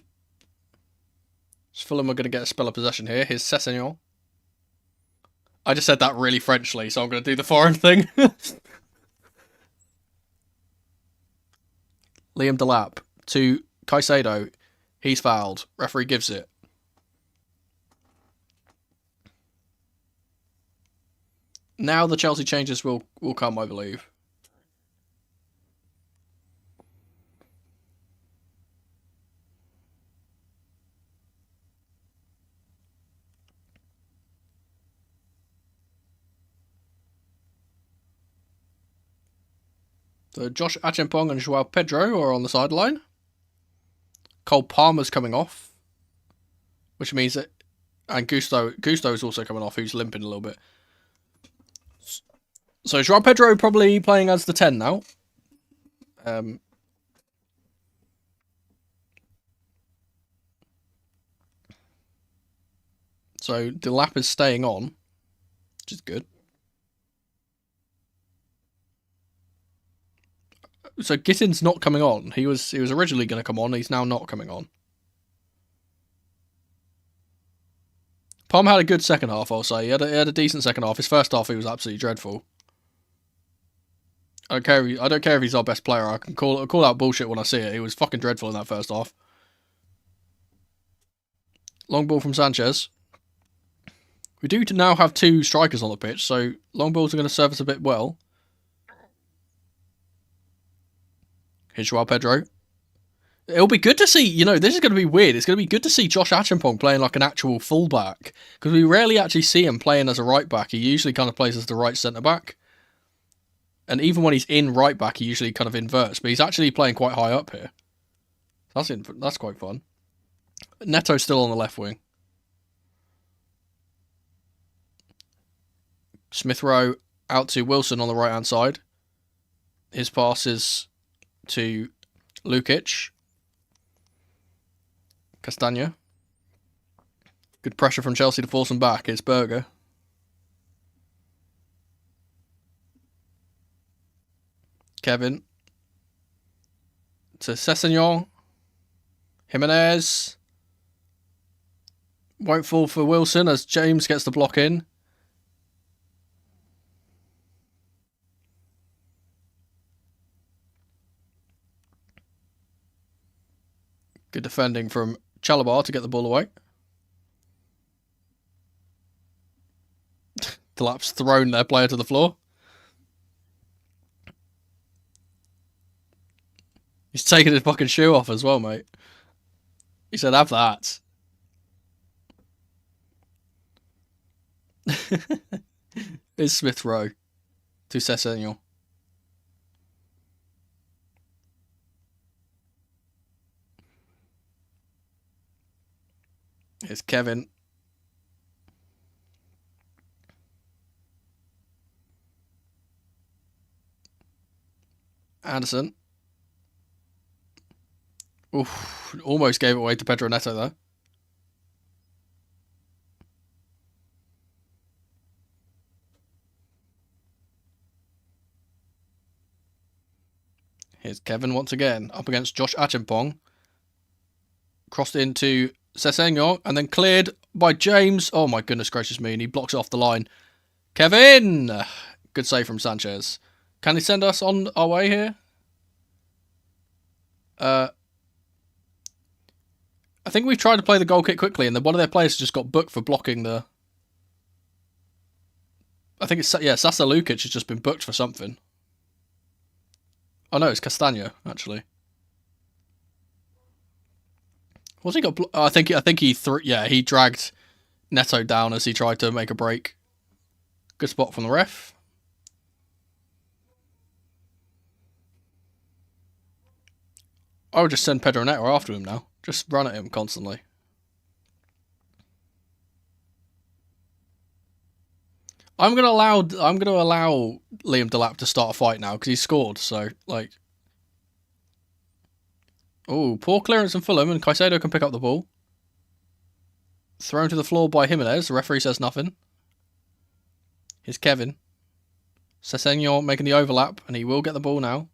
S1: So Fulham are going to get a spell of possession here. Here's Sessegnon. I just said that really Frenchly, so I'm going to do the foreign thing. Liam Delap to Caicedo. He's fouled. Referee gives it. Now the Chelsea changes will come, I believe. So Josh Achimpong and Joao Pedro are on the sideline. Cole Palmer's coming off, which means that, and Gusto's also coming off, who's limping a little bit. So Joao Pedro probably playing as the 10 now. So Delap is staying on, which is good. So Gittin's not coming on. He was originally going to come on. He's now not coming on. Palm had a good second half, I'll say. He had a decent second half. His first half, he was absolutely dreadful. I don't care if he's our best player. I can call out bullshit when I see it. He was fucking dreadful in that first half. Long ball from Sanchez. We do now have 2 strikers on the pitch, so long balls are going to serve us a bit well. Here's Joao Pedro. It'll be good to see, you know, this is going to be weird. It's going to be good to see Josh Acheampong playing like an actual fullback. Because we rarely actually see him playing as a right back. He usually kind of plays as the right centre back. And even when he's in right back, he usually kind of inverts. But he's actually playing quite high up here. That's quite fun. Neto's still on the left wing. Smith Rowe out to Wilson on the right hand side. His pass is to Lukic. Castagna. Good pressure from Chelsea to force him back. It's Berger. Kevin. To Sessegnon. Jimenez. Won't fall for Wilson as James gets the block in. Good defending from Chalobah to get the ball away. Delap's thrown their player to the floor. He's taking his fucking shoe off as well, mate. He said, have that. It's Smith Rowe to Sessegnon. Here's Kevin. Anderson. Oof, almost gave it away to Pedro Neto there. Here's Kevin once again, up against Josh Acheampong. Crossed into Sessegnon, and then cleared by James. Oh my goodness gracious me, and he blocks it off the line. Kevin! Good save from Sanchez. Can he send us on our way here? I think we've tried to play the goal kick quickly, and then one of their players just got booked for blocking the... I think it's... Yeah, Sasa Lukic has just been booked for something. Oh no, it's Castagna, actually. What's he got? I think he dragged Neto down as he tried to make a break. Good spot from the ref. I would just send Pedro Neto after him now. Just run at him constantly. I'm gonna allow Liam Delap to start a fight now because he scored. So like. Oh, poor clearance from Fulham, and Caicedo can pick up the ball. Thrown to the floor by Jimenez. The referee says nothing. Here's Kevin. Sessegnon making the overlap, and he will get the ball now.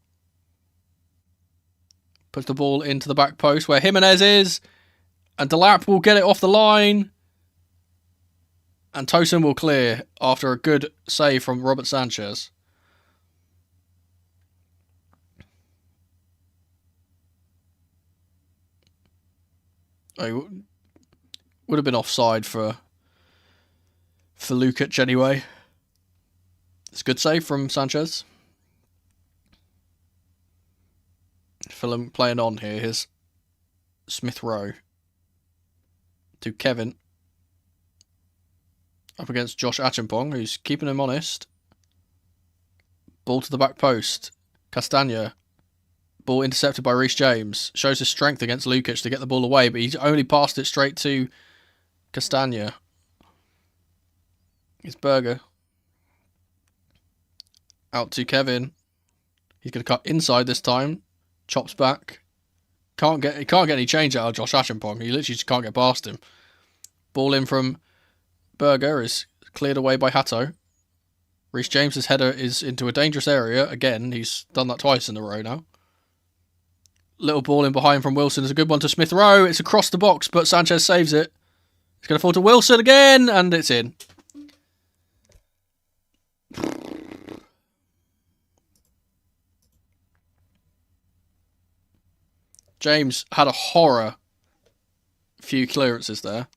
S1: Puts the ball into the back post where Jimenez is, and Delap will get it off the line. And Tosin will clear after a good save from Robert Sanchez. Oh, would have been offside for Lukic anyway. It's a good save from Sanchez. Fulham playing on here. Here's Smith Rowe to Kevin. Up against Josh Acheampong, who's keeping him honest. Ball to the back post. Castagna. Ball intercepted by Reece James. Shows his strength against Lukic to get the ball away, but he's only passed it straight to Castagna. It's Berger. Out to Kevin. He's going to cut inside this time. Chops back. He can't get any change out of Josh Acheampong. He literally just can't get past him. Ball in from Berger is cleared away by Hato. Reece James's header is into a dangerous area. Again, he's done that twice in a row now. Little ball in behind from Wilson is a good one to Smith Rowe. It's across the box, but Sanchez saves it. It's going to fall to Wilson again, and it's in. James had a horror few clearances there.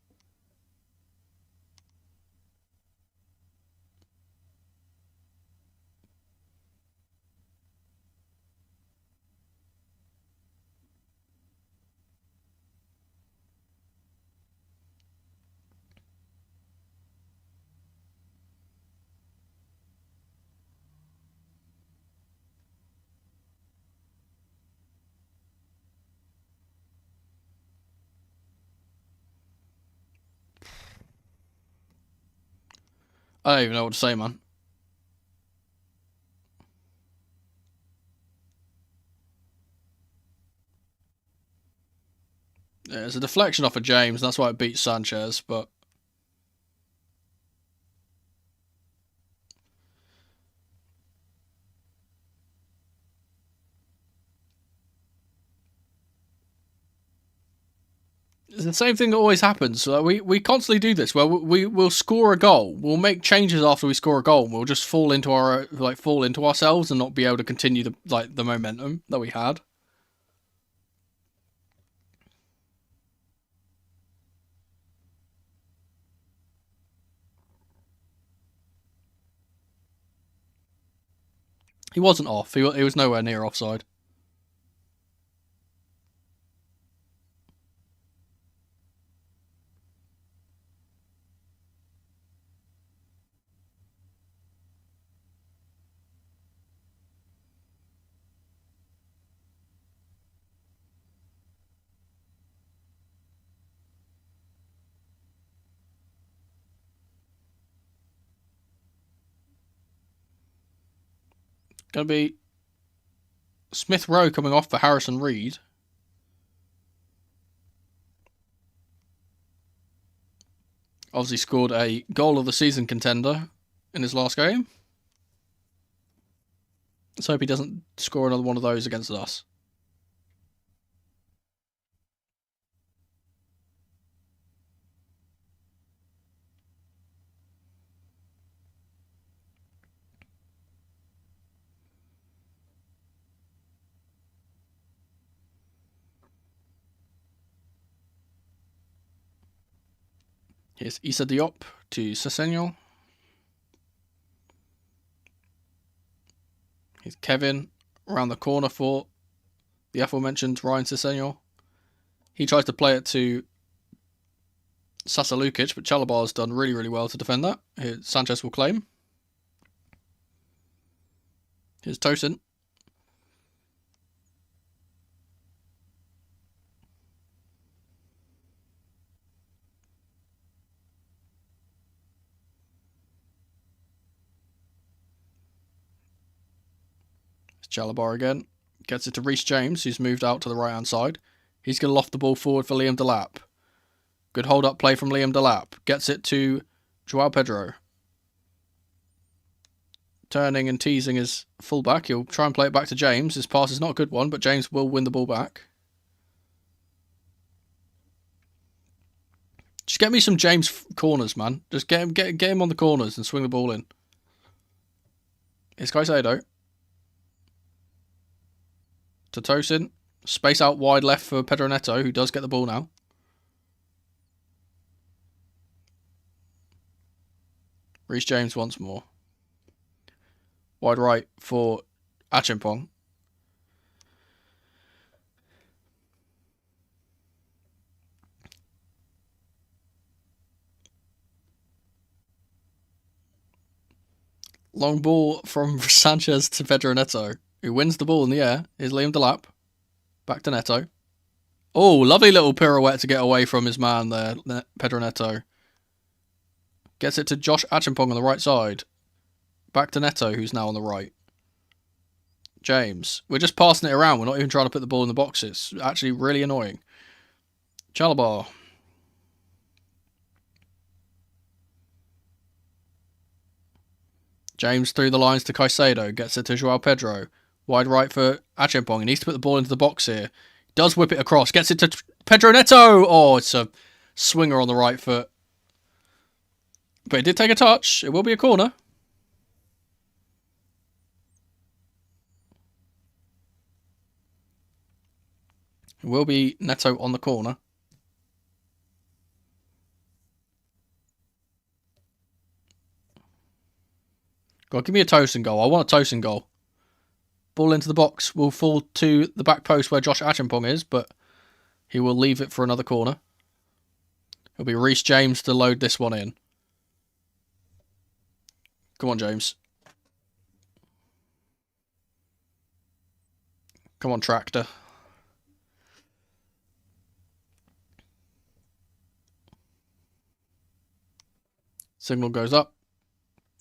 S1: I don't even know what to say, man. Yeah, it's a deflection off of James. That's why it beats Sanchez, but... It's the same thing that always happens. We constantly do this, where we'll score a goal, we'll make changes after we score a goal, and we'll just fall into ourselves and not be able to continue the momentum that we had. He wasn't off. He was nowhere near offside. Going to be Smith Rowe coming off for Harrison Reed. Obviously scored a goal of the season contender in his last game. Let's hope he doesn't score another one of those against us. Here's Issa Diop to Sessegnon. Here's Kevin around the corner for the aforementioned Ryan Sessegnon. He tries to play it to Sasa Lukic, but Chalabar's done really, really well to defend that. Here, Sanchez will claim. Here's Tosin. Chalabar again. Gets it to Reece James, who's moved out to the right-hand side. He's going to loft the ball forward for Liam Delap. Good hold-up play from Liam Delap. Gets it to Joao Pedro. Turning and teasing his fullback. He'll try and play it back to James. His pass is not a good one, but James will win the ball back. Just get me some James corners, man. Just get him on the corners and swing the ball in. Here's Caicedo. To Tosin. Space out wide left for Pedro Neto, who does get the ball now. Reece James once more. Wide right for Achimpong. Long ball from Sanchez to Pedro Neto, who wins the ball in the air. Here's Liam Delap. Back to Neto. Oh, lovely little pirouette to get away from his man there, Pedro Neto. Gets it to Josh Achimpong on the right side. Back to Neto, who's now on the right. James. We're just passing it around. We're not even trying to put the ball in the box. It's actually really annoying. Chalabar. James through the lines to Caicedo. Gets it to Joao Pedro. Wide right for Achimpong. He needs to put the ball into the box here. Does whip it across. Gets it to Pedro Neto. Oh, it's a swinger on the right foot. But it did take a touch. It will be a corner. It will be Neto on the corner. God, give me a Tosin goal. I want a Tosin goal. Ball into the box will fall to the back post where Josh Acheampong is, but he will leave it for another corner. It'll be Reece James to load this one in. Come on, James. Come on, Tractor. Signal goes up.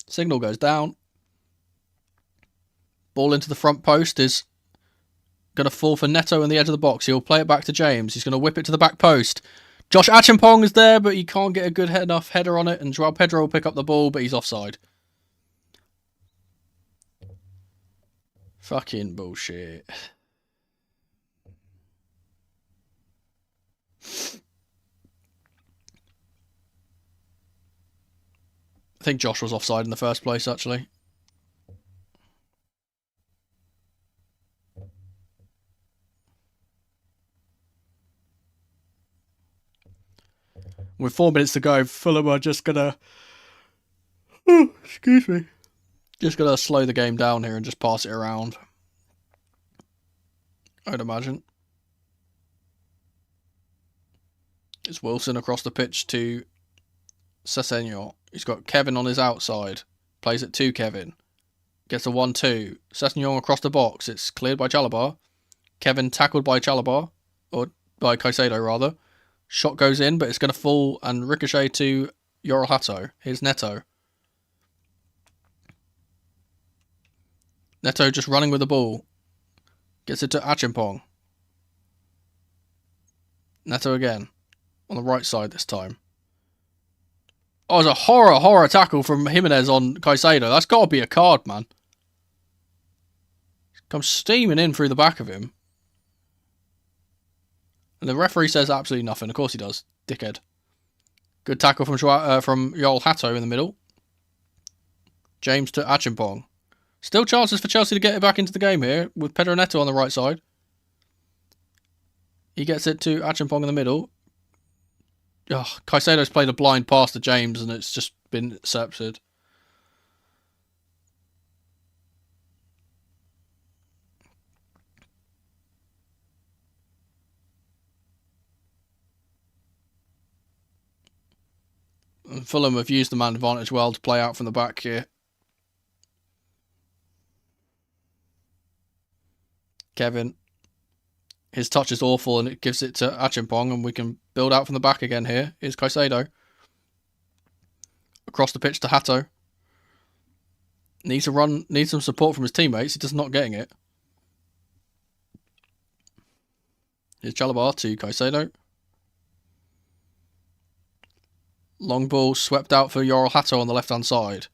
S1: Signal goes down. Ball into the front post is going to fall for Neto in the edge of the box. He'll play it back to James. He's going to whip it to the back post. Josh Acheampong is there, but he can't get a good enough header on it. And Joao Pedro will pick up the ball, but he's offside. Fucking bullshit. I think Josh was offside in the first place, actually. With 4 minutes to go, Fulham are just gonna... excuse me. Just gonna slow the game down here and just pass it around. I'd imagine. It's Wilson across the pitch to Sessegnon. He's got Kevin on his outside. Plays it to Kevin. Gets a 1-2. Sessegnon across the box. It's cleared by Chalobah. Kevin tackled by Chalobah. Or by Caicedo, rather. Shot goes in, but it's going to fall and ricochet to Yoral Hato. Here's Neto. Neto just running with the ball. Gets it to Acheampong. Neto again. On the right side this time. Oh, it's a horror tackle from Jimenez on Caicedo. That's got to be a card, man. Comes steaming in through the back of him. And the referee says absolutely nothing. Of course he does. Dickhead. Good tackle from Yoral Hato in the middle. James to Acheampong. Still chances for Chelsea to get it back into the game here with Pedro Neto on the right side. He gets it to Acheampong in the middle. Oh, Caicedo's played a blind pass to James and it's just been intercepted. And Fulham have used the man advantage well to play out from the back here. Kevin. His touch is awful and it gives it to Acheampong and we can build out from the back again here. Here's Caicedo. Across the pitch to Hato. Needs some support from his teammates. He's just not getting it. Here's Chalobah to Caicedo. Long ball swept out for Yoral Hato on the left-hand side.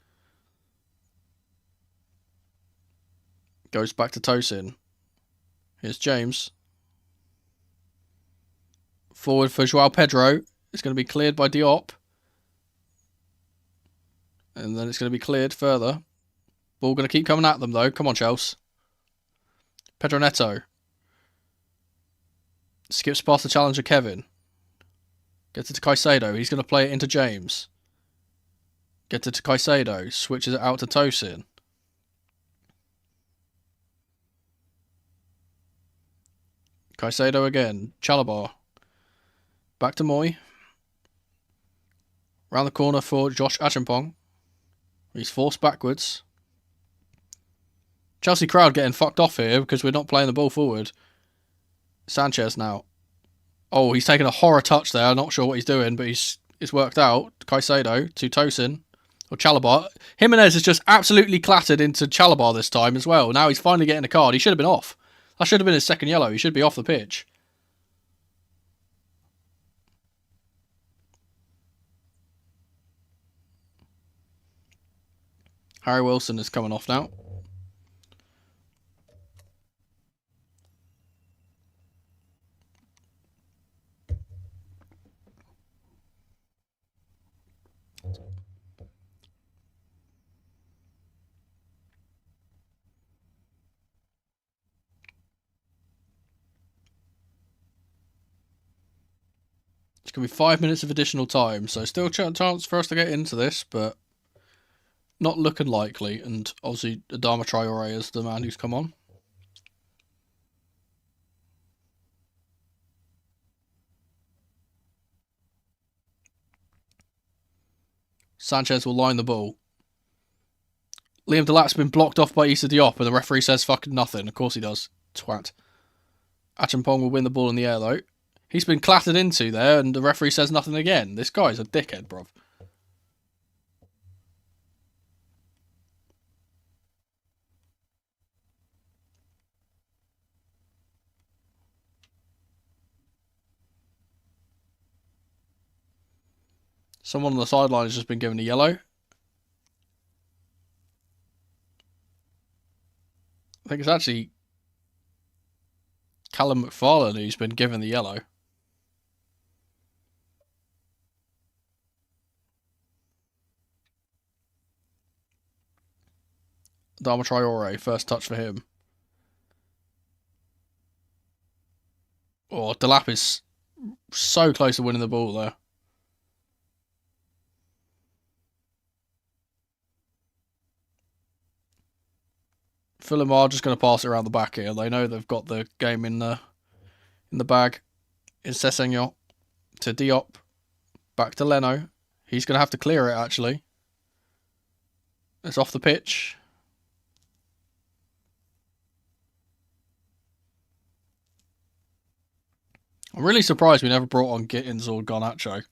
S1: Goes back to Tosin. Here's James. Forward for Joao Pedro. It's going to be cleared by Diop. And then it's going to be cleared further. Ball going to keep coming at them though. Come on, Chelsea. Pedro Neto. Skips past the challenger Kevin. Gets it to Caicedo. He's going to play it into James. Gets it to Caicedo. Switches it out to Tosin. Caicedo again. Chalobah. Back to Moy. Round the corner for Josh Acheampong. He's forced backwards. Chelsea crowd getting fucked off here because we're not playing the ball forward. Sanchez now. Oh, he's taken a horror touch there. I'm not sure what he's doing, but it's worked out. Caicedo to Tosin. Or Chalobah. Jimenez has just absolutely clattered into Chalobah this time as well. Now he's finally getting a card. He should have been off. That should have been his second yellow. He should be off the pitch. Harry Wilson is coming off now. It's going to be 5 minutes of additional time, so still a chance for us to get into this, but not looking likely. And obviously, Adama Traore is the man who's come on. Sanchez will line the ball. Liam Delap's been blocked off by Issa Diop, and the referee says fucking nothing. Of course he does. Twat. Achampong will win the ball in the air, though. He's been clattered into there, and the referee says nothing again. This guy's a dickhead, bruv. Someone on the sideline has just been given a yellow. I think it's actually Callum McFarlane who's been given the yellow. Adama Traore, first touch for him. Oh, Delap is so close to winning the ball there. Fulham are just going to pass it around the back here. They know they've got the game in the bag. It's Sessegnon to Diop. Back to Leno. He's going to have to clear it, actually. It's off the pitch. I'm really surprised we never brought on Gittins or Garnacho.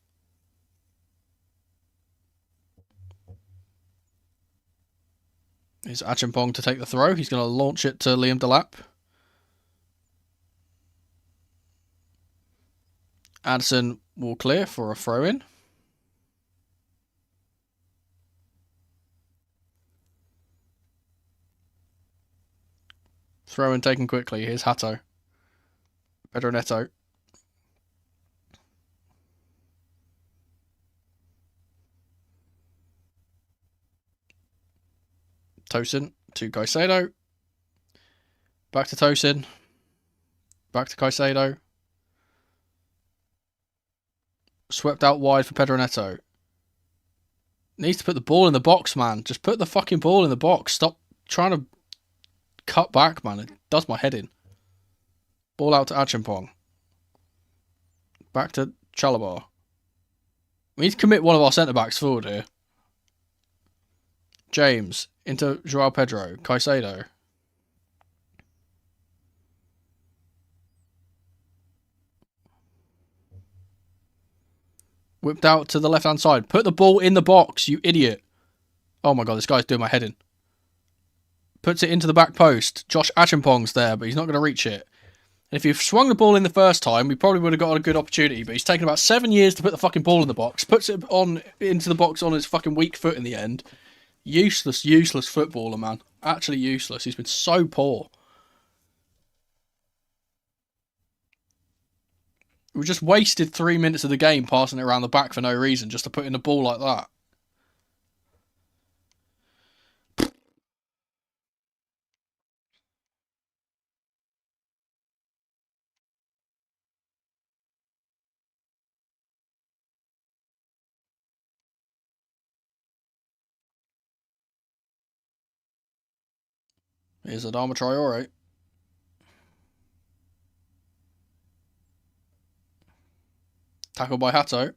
S1: Is Achampong to take the throw. He's going to launch it to Liam Delap. Addison will clear for a throw-in. Throw-in taken quickly. Here's Hato. Pedro Neto. Tosin to Caicedo. Back to Tosin. Back to Caicedo. Swept out wide for Pedro Neto. Needs to put the ball in the box, man. Just put the fucking ball in the box. Stop trying to cut back, man. It does my head in. Ball out to Achampong. Back to Chalabar. We need to commit one of our centre-backs forward here. James into Joao Pedro. Caicedo. Whipped out to the left-hand side. Put the ball in the box, you idiot. Oh my god, this guy's doing my head in. Puts it into the back post. Josh Achampong's there, but he's not going to reach it. And if you've swung the ball in the first time, we probably would have got a good opportunity, but he's taken about 7 years to put the fucking ball in the box. Puts it on into the box on his fucking weak foot in the end. Useless, useless footballer, man. Actually useless. He's been so poor. We just wasted 3 minutes of the game passing it around the back for no reason, just to put in a ball like that. Here's Adama Traore. Tackled by Hato.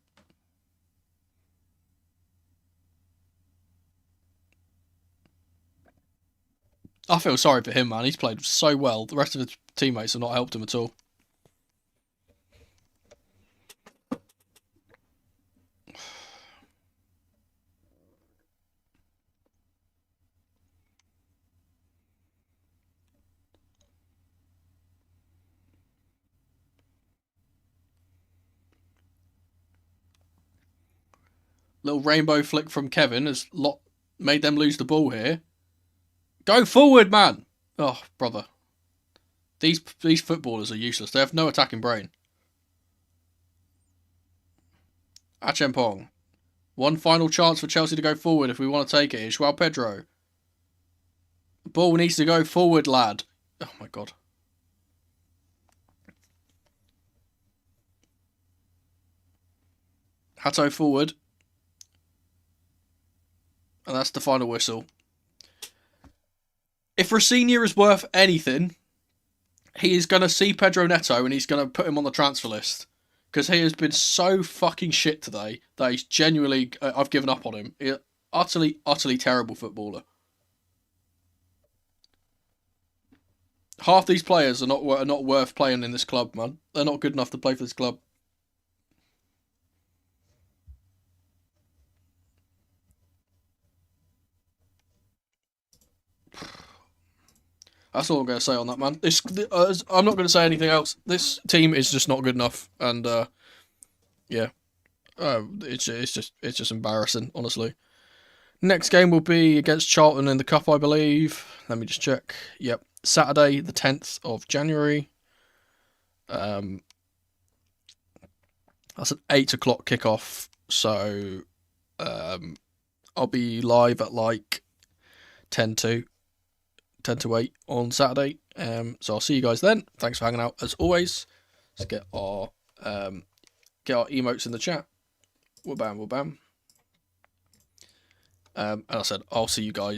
S1: I feel sorry for him, man. He's played so well. The rest of his teammates have not helped him at all. Little rainbow flick from Kevin has made them lose the ball here. Go forward, man! Oh, brother. These footballers are useless. They have no attacking brain. Achampong. One final chance for Chelsea to go forward if we want to take it. It's Joao Pedro. The ball needs to go forward, lad. Oh, my God. Hato forward. And that's the final whistle. If Rossinha is worth anything, he is going to see Pedro Neto and he's going to put him on the transfer list. Because he has been so fucking shit today that he's genuinely... I've given up on him. He's utterly, utterly terrible footballer. Half these players are not worth playing in this club, man. They're not good enough to play for this club. That's all I'm going to say on that, man. I'm not going to say anything else. This team is just not good enough, and yeah, it's just embarrassing, honestly. Next game will be against Charlton in the Cup, I believe. Let me just check. Yep, Saturday, the 10th of January. That's an 8 o'clock kickoff, so I'll be live at like 10 to 8 on Saturday. So I'll see you guys then. Thanks for hanging out as always. Let's get our emotes in the chat. Wabam, wabam. And I said I'll see you guys